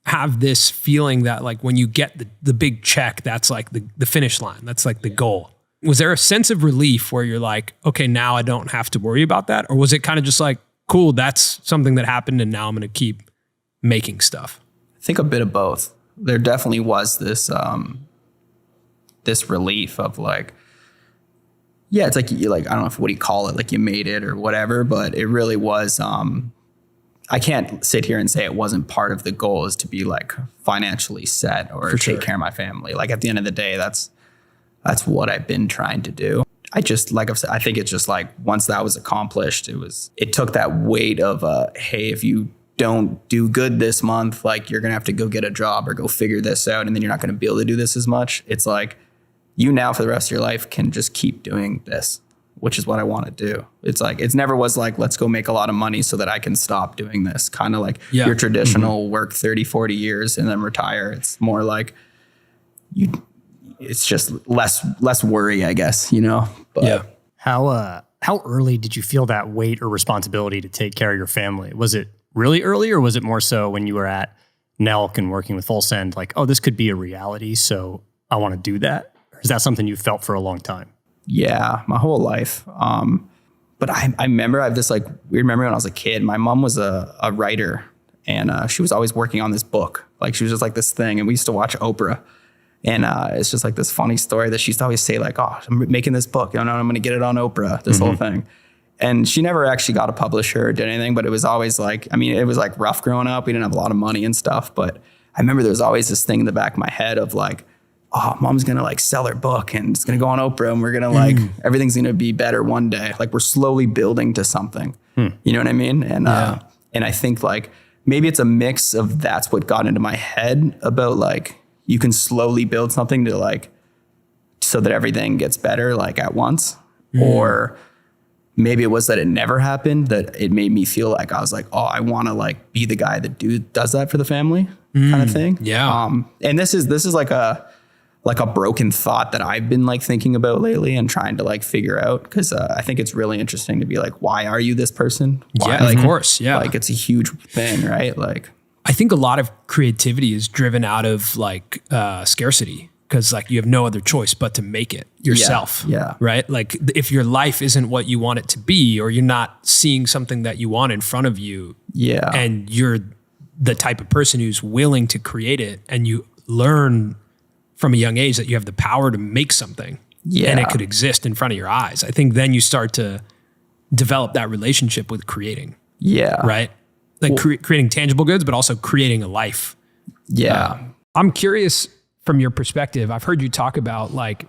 Speaker 7: have this feeling that like when you get the big check, that's like the finish line. That's like the goal. Was there a sense of relief where you're like, okay, now I don't have to worry about that? Or was it kind of just like, cool, that's something that happened and now I'm going to keep making stuff?
Speaker 1: I think a bit of both. There definitely was this this relief of like, it's like you like, I don't know what do you call it, like you made it or whatever, but it really was I can't sit here and say it wasn't part of the goal is to be like financially set or take care of my family. Like at the end of the day, that's what I've been trying to do. I just, like I've said, I think it's just like once that was accomplished, it took that weight of hey, if you don't do good this month, like you're going to have to go get a job or go figure this out. And then you're not going to be able to do this as much. It's like you now for the rest of your life can just keep doing this, which is what I want to do. It's like, it's never was like, let's go make a lot of money so that I can stop doing this. Kind of like your traditional work 30, 40 years and then retire. It's more like it's just less worry, I guess, you know? But
Speaker 7: Yeah.
Speaker 2: How early did you feel that weight or responsibility to take care of your family? Was it really early, or was it more so when you were at Nelk and working with Full Send, like, oh, this could be a reality, so I want to do that? Or is that something you felt for a long time?
Speaker 1: Yeah, my whole life. But I remember I have this like weird memory when I was a kid. My mom was a writer, and she was always working on this book. Like she was just like this thing, and we used to watch Oprah. And it's just like this funny story that she used to always say, like, oh, I'm making this book. I'm going to get it on Oprah, this whole thing. And she never actually got a publisher or did anything, but it was always like, I mean, it was like rough growing up. We didn't have a lot of money and stuff. But I remember there was always this thing in the back of my head of like, oh, mom's going to like sell her book and it's going to go on Oprah and we're going to like, everything's going to be better one day. Like we're slowly building to something. You know what I mean? And I think like maybe it's a mix of that's what got into my head about like, you can slowly build something to like, so that everything gets better like at once. Or maybe it was that it never happened, that it made me feel like I was like, oh, I want to like be the guy that does that for the family kind of thing.
Speaker 7: Yeah.
Speaker 1: And this is like a broken thought that I've been like thinking about lately and trying to like figure out. Cause I think it's really interesting to be like, why are you this person? Why?
Speaker 7: Yeah,
Speaker 1: Like,
Speaker 7: of course. Yeah.
Speaker 1: Like it's a huge thing, right? Like,
Speaker 7: I think a lot of creativity is driven out of like scarcity, because like you have no other choice but to make it yourself.
Speaker 1: Yeah.
Speaker 7: Right. Like if your life isn't what you want it to be, or you're not seeing something that you want in front of you.
Speaker 1: Yeah.
Speaker 7: And you're the type of person who's willing to create it, and you learn from a young age that you have the power to make something.
Speaker 1: Yeah.
Speaker 7: And it could exist in front of your eyes. I think then you start to develop that relationship with creating.
Speaker 1: Yeah.
Speaker 7: Right. Like creating tangible goods, but also creating a life.
Speaker 1: Yeah.
Speaker 7: I'm curious from your perspective. I've heard you talk about like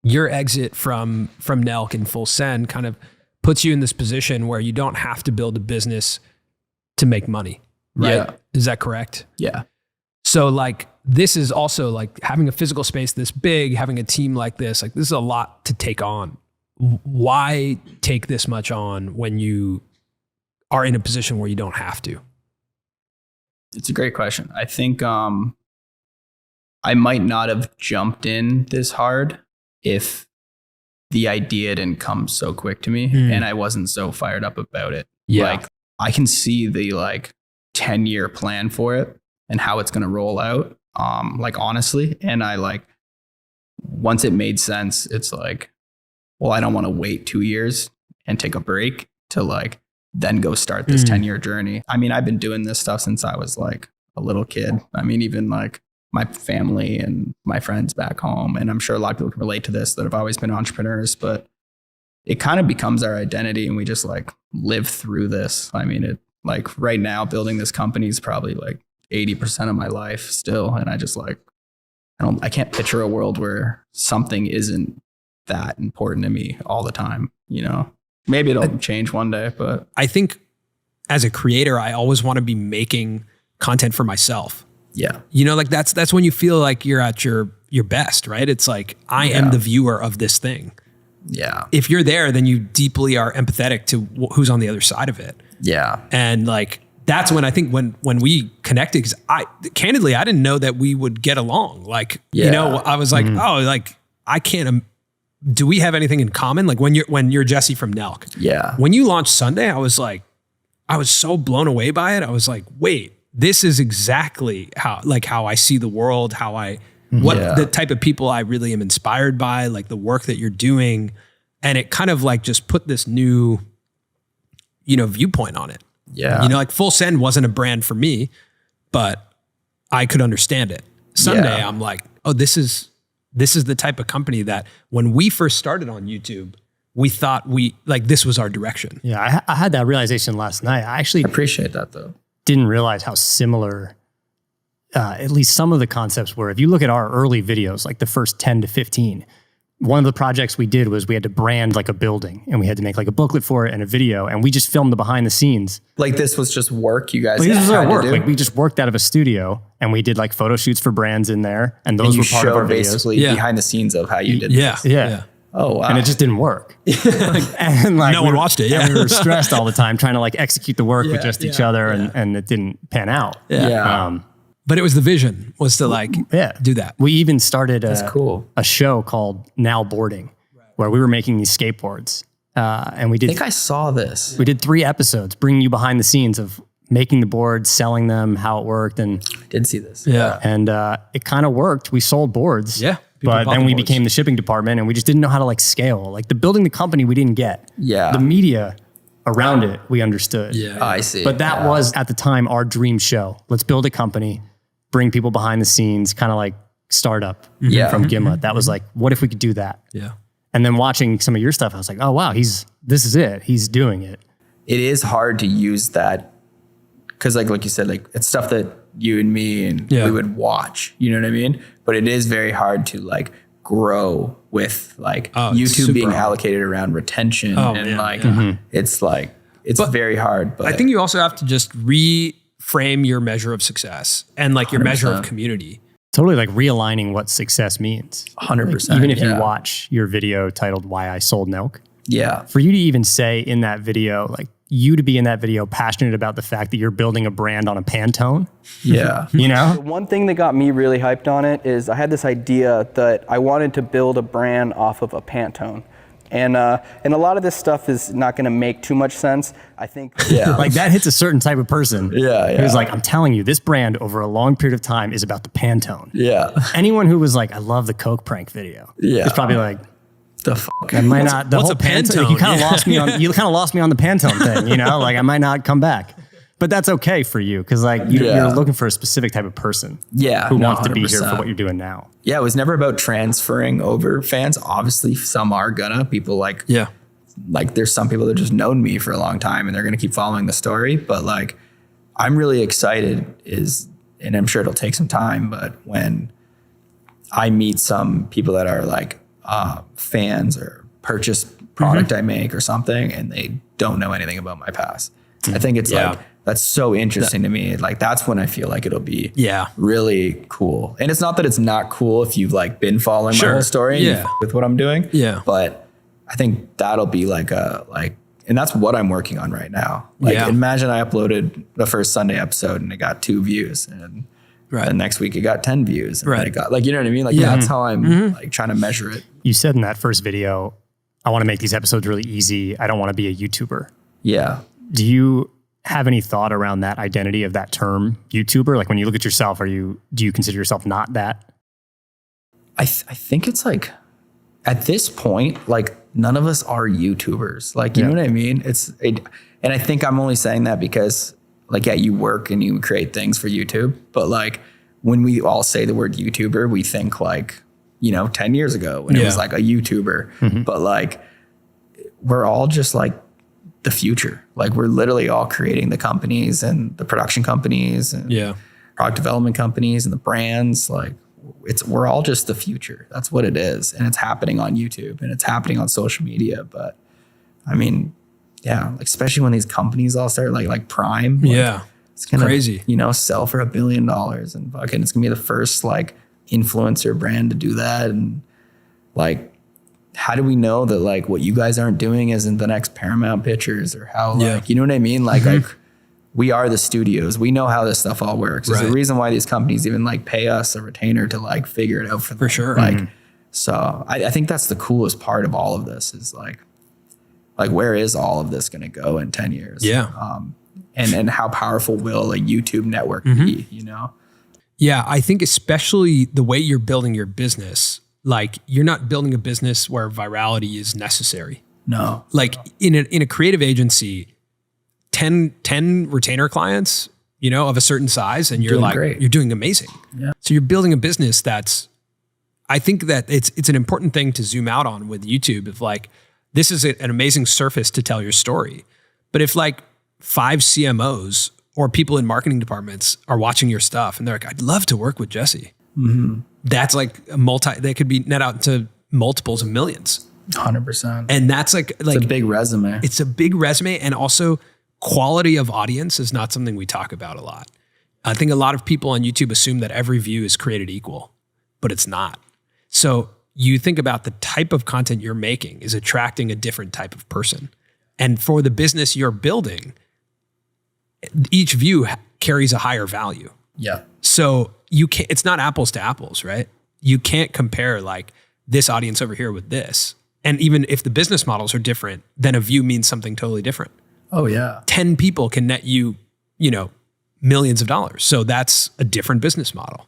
Speaker 7: your exit from Nelk and Full Send kind of puts you in this position where you don't have to build a business to make money. Right.
Speaker 1: Yeah.
Speaker 7: Is that correct?
Speaker 1: Yeah.
Speaker 7: So like, this is also like having a physical space this big, having a team like this is a lot to take on. Why take this much on when you are in a position where you don't have to?
Speaker 1: It's a great question. I think I might not have jumped in this hard if the idea didn't come so quick to me and I wasn't so fired up about it.
Speaker 7: Yeah.
Speaker 1: Like I can see the like 10-year plan for it and how it's going to roll out. Like honestly, and I like, once it made sense, it's like, well, I don't want to wait 2 years and take a break to like, then go start this 10-year journey. I mean, I've been doing this stuff since I was like a little kid. I mean, even like my family and my friends back home, and I'm sure a lot of people can relate to this that have always been entrepreneurs, but it kind of becomes our identity and we just like live through this. I mean, it like right now building this company is probably like 80% of my life still. And I just like, I can't picture a world where something isn't that important to me all the time, you know? Maybe it'll change one day, but
Speaker 7: I think as a creator, I always want to be making content for myself.
Speaker 1: yeah.
Speaker 7: You know, like that's when you feel like you're at your best, right? It's like, I am the viewer of this thing.
Speaker 1: Yeah.
Speaker 7: If you're there, then you deeply are empathetic to who's on the other side of it.
Speaker 1: Yeah.
Speaker 7: And like, that's when I think when we connected, because candidly, I didn't know that we would get along. Like, you know, I was like, oh, like I can't, do we have anything in common? Like when you're Jesse from Nelk.
Speaker 1: Yeah.
Speaker 7: When you launched Sunday, I was like, I was so blown away by it. I was like, wait, this is exactly how I see the world, the type of people I really am inspired by, like the work that you're doing. And it kind of like just put this new, viewpoint on it.
Speaker 1: Yeah.
Speaker 7: Like Full Send wasn't a brand for me, but I could understand it. Sunday, I'm like, oh, this is the type of company that when we first started on YouTube, we thought this was our direction.
Speaker 2: Yeah, I had that realization last night. I actually
Speaker 1: Appreciate that though.
Speaker 2: didn't realize how similar at least some of the concepts were. If you look at our early videos, like the first 10 to 15, one of the projects we did was we had to brand like a building and we had to make like a booklet for it and a video, and we just filmed the behind the scenes.
Speaker 1: Like this was just work you guys
Speaker 2: Like, this was our
Speaker 1: had to
Speaker 2: work.
Speaker 1: do?
Speaker 2: Like we just worked out of a studio and we did like photo shoots for brands in there, and those
Speaker 1: and you
Speaker 2: were part of
Speaker 1: show
Speaker 2: our videos.
Speaker 1: basically behind the scenes of how you did
Speaker 7: Yeah.
Speaker 1: this.
Speaker 2: Yeah.
Speaker 1: Oh wow.
Speaker 2: And it just didn't work. And like
Speaker 7: No one watched it, yeah.
Speaker 2: And we were stressed all the time trying to like execute the work with just each other, and it didn't pan out.
Speaker 1: Yeah.
Speaker 7: But it was the vision was to like do that.
Speaker 2: We even started
Speaker 1: cool.
Speaker 2: a show called Now Boarding, where we were making these skateboards. And we did.
Speaker 1: I think I saw this.
Speaker 2: We did 3 episodes, bringing you behind the scenes of making the boards, selling them, how it worked, and
Speaker 1: I did see this.
Speaker 7: Yeah.
Speaker 2: and it kind of worked. We sold boards.
Speaker 7: Yeah. People
Speaker 2: But
Speaker 7: bought
Speaker 2: then
Speaker 7: the
Speaker 2: we
Speaker 7: boards.
Speaker 2: became the shipping department, and we just didn't know how to like scale. Like building the company, we didn't get.
Speaker 1: Yeah.
Speaker 2: The media around it, we understood.
Speaker 7: Yeah.
Speaker 1: Oh, I see.
Speaker 2: But that was at the time our dream show. Let's build a company, bring people behind the scenes, kind of like startup from Gimlet. That was like, what if we could do that?
Speaker 7: Yeah.
Speaker 2: And then watching some of your stuff, I was like, oh wow, this is it. He's doing it.
Speaker 1: It is hard to use that because like you said, like it's stuff that you and me and we would watch, you know what I mean? But it is very hard to like grow with like YouTube being allocated around retention it's like, it's very hard. But
Speaker 7: I think you also have to just reframe your measure of success and like your measure of community.
Speaker 2: Totally like realigning what success means.
Speaker 1: 100%.
Speaker 2: Even if you watch your video titled Why I Sold Milk,
Speaker 1: yeah.
Speaker 2: for you to even say in that video, like you to be in that video passionate about the fact that you're building a brand on a Pantone,
Speaker 1: Yeah.
Speaker 2: you know?
Speaker 5: One thing that got me really hyped on it is I had this idea that I wanted to build a brand off of a Pantone. And a lot of this stuff is not going to make too much sense. I think
Speaker 2: Like that hits a certain type of person.
Speaker 1: Yeah.
Speaker 2: Who's like, I'm telling you, this brand over a long period of time is about the Pantone.
Speaker 1: Yeah.
Speaker 2: Anyone who was like, I love the Coke prank video.
Speaker 1: Yeah.
Speaker 2: It's probably like,
Speaker 1: The fuck.
Speaker 2: I might not. The
Speaker 7: what's
Speaker 2: whole
Speaker 7: a Pantone?
Speaker 2: Like, you kind of lost me on. You kind of lost me on the Pantone thing. You know, like I might not come back. But that's okay for you because like you're looking for a specific type of person.
Speaker 1: Yeah.
Speaker 2: Who wants to be here
Speaker 1: 100%.
Speaker 2: for what you're doing now.
Speaker 1: Yeah, it was never about transferring over fans. Obviously, some are gonna. People like there's some people that just known me for a long time and they're gonna keep following the story. But like, I'm really excited and I'm sure it'll take some time, but when I meet some people that are like fans or purchase product I make or something and they don't know anything about my past, I think it's like, that's so interesting to me. Like that's when I feel like it'll be really cool. And it's not that it's not cool if you've like been following my whole story with what I'm doing. Yeah. But I think that'll be like and that's what I'm working on right now. Like imagine I uploaded the first Sunday episode and it got 2 views and the next week it got 10 views. And then it got like, you know what I mean? Like that's how I'm like trying to measure it.
Speaker 2: You said in that first video, I want to make these episodes really easy. I don't want to be a YouTuber.
Speaker 1: Yeah.
Speaker 2: Do you have any thought around that identity of that term YouTuber? Like when you look at yourself, do you consider yourself not that?
Speaker 1: I think it's like at this point, like none of us are YouTubers. Like, you know what I mean? And I think I'm only saying that because like, you work and you create things for YouTube, but like when we all say the word YouTuber, we think like, 10 years ago when it was like a YouTuber, but like we're all just like the future. Like we're literally all creating the companies and the production companies and product development companies and the brands. Like we're all just the future. That's what it is. And it's happening on YouTube and it's happening on social media. But I mean, like especially when these companies all start like Prime. Like, it's gonna
Speaker 7: crazy.
Speaker 1: Sell for $1 billion and fucking it's gonna be the first like influencer brand to do that. And like, how do we know that like what you guys aren't doing isn't the next Paramount Pictures or how like, you know what I mean? Like, like we are the studios. We know how this stuff all works. There's a reason why these companies even like pay us a retainer to like figure it out for them. For
Speaker 7: sure.
Speaker 1: Like, so I think that's the coolest part of all of this is like where is all of this going to go in 10 years?
Speaker 7: Yeah.
Speaker 1: And how powerful will a YouTube network be,
Speaker 7: Yeah. I think especially the way you're building your business, like you're not building a business where virality is necessary.
Speaker 1: No.
Speaker 7: Like in a creative agency, 10 retainer clients, of a certain size and you're
Speaker 1: doing
Speaker 7: like,
Speaker 1: great.
Speaker 7: you're doing amazing. Yeah. So you're building a business I think that it's an important thing to zoom out on with YouTube of like, this is an amazing surface to tell your story. But if like 5 CMOs or people in marketing departments are watching your stuff and they're like, I'd love to work with Jesse. That's like they could be net out to multiples of millions.
Speaker 1: 100%.
Speaker 7: And that's like
Speaker 1: it's a big resume.
Speaker 7: It's a big resume. And also quality of audience is not something we talk about a lot. I think a lot of people on YouTube assume that every view is created equal, but it's not. So you think about the type of content you're making is attracting a different type of person. And for the business you're building, each view carries a higher value.
Speaker 1: Yeah.
Speaker 7: So you can't, it's not apples to apples, right? You can't compare like this audience over here with this. And even if the business models are different, then a view means something totally different.
Speaker 1: Oh yeah.
Speaker 7: 10 people can net you, millions of dollars. So that's a different business model.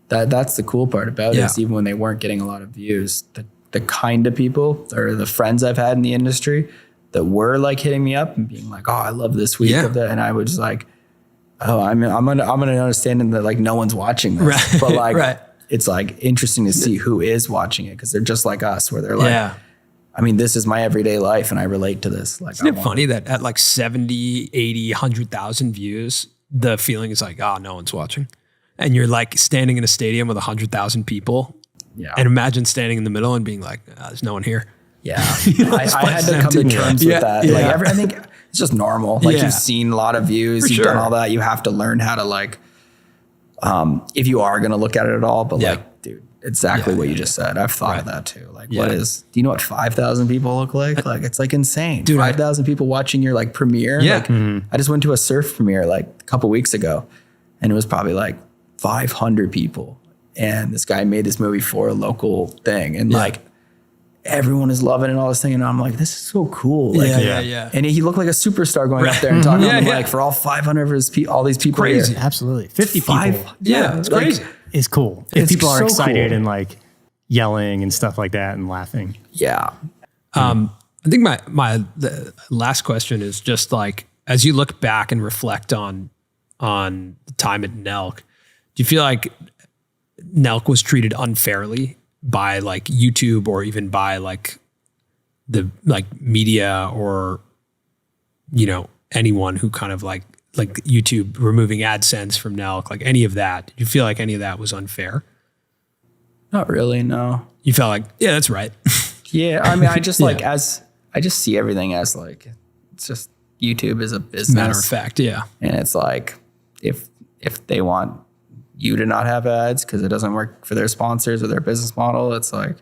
Speaker 1: That's the cool part about it is even when they weren't getting a lot of views, the kind of people or the friends I've had in the industry that were like hitting me up and being like, oh, I love this week of that. And I was just like, oh, I'm gonna understand that like no one's watching this. Right. But like it's like interesting to see who is watching it because they're just like us where they're like, I mean, this is my everyday life and I relate to this. Like,
Speaker 7: isn't it funny that at like 70, 80, 100,000 views, the feeling is like, oh, no one's watching. And you're like standing in a stadium with 100,000 people. Yeah. And imagine standing in the middle and being like, there's no one here.
Speaker 1: Yeah. I had to come to terms with that. Yeah. Like I think it's just normal. Like you've seen a lot of views, you've done all that. You have to learn how to like, if you are going to look at it at all, but like, dude, exactly what you just said. I've thought of that too. Like do you know what 5,000 people look like? Like it's like insane. Dude, 5,000 people watching your like premiere.
Speaker 7: Yeah.
Speaker 1: Like, I just went to a surf premiere like a couple weeks ago and it was probably like 500 people. And this guy made this movie for a local thing. And like everyone is loving it and all this thing. And I'm like, this is so cool. Like, and he looked like a superstar going up there and talking on the mic for all 500 of his all these people.
Speaker 7: Crazy.
Speaker 1: Here.
Speaker 2: Absolutely. 50 people.
Speaker 7: Yeah. It's crazy.
Speaker 2: Is cool. If people are excited and like yelling and stuff like that and laughing.
Speaker 1: Yeah.
Speaker 7: I think the last question is just like, as you look back and reflect on the time at Nelk, do you feel like Nelk was treated unfairly by like YouTube or even by like the like media or, anyone who kind of like YouTube removing AdSense from Nelk, like any of that? Did you feel like any of that was unfair?
Speaker 1: Not really, no.
Speaker 7: You felt like, yeah, that's right.
Speaker 1: Yeah, I mean, I just like I just see everything as like it's just YouTube is a business.
Speaker 7: Matter of fact, yeah.
Speaker 1: And it's like if they want you to not have ads because it doesn't work for their sponsors or their business model, it's like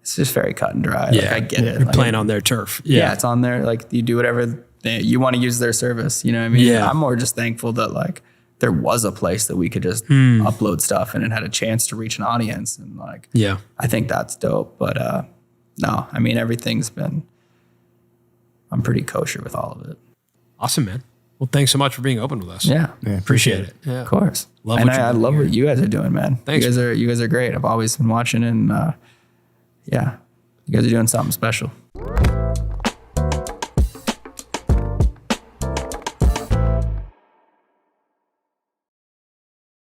Speaker 1: it's just very cut and dry.
Speaker 7: Yeah,
Speaker 1: like, I get it.
Speaker 7: You're
Speaker 1: like,
Speaker 7: playing on their turf.
Speaker 1: Yeah, it's on there. Like you do whatever you want to use their service. You know what I mean?
Speaker 7: Yeah.
Speaker 1: I'm more just thankful that like there was a place that we could just upload stuff and it had a chance to reach an audience. And like, I think that's dope. But no, I mean, I'm pretty kosher with all of it.
Speaker 7: Awesome, man. Well, thanks so much for being open with us.
Speaker 1: Yeah.
Speaker 7: Appreciate it. Yeah.
Speaker 1: Of course.
Speaker 7: I
Speaker 1: love what you guys are doing, man.
Speaker 7: Thanks.
Speaker 1: You guys are great. I've always been watching and you guys are doing something special.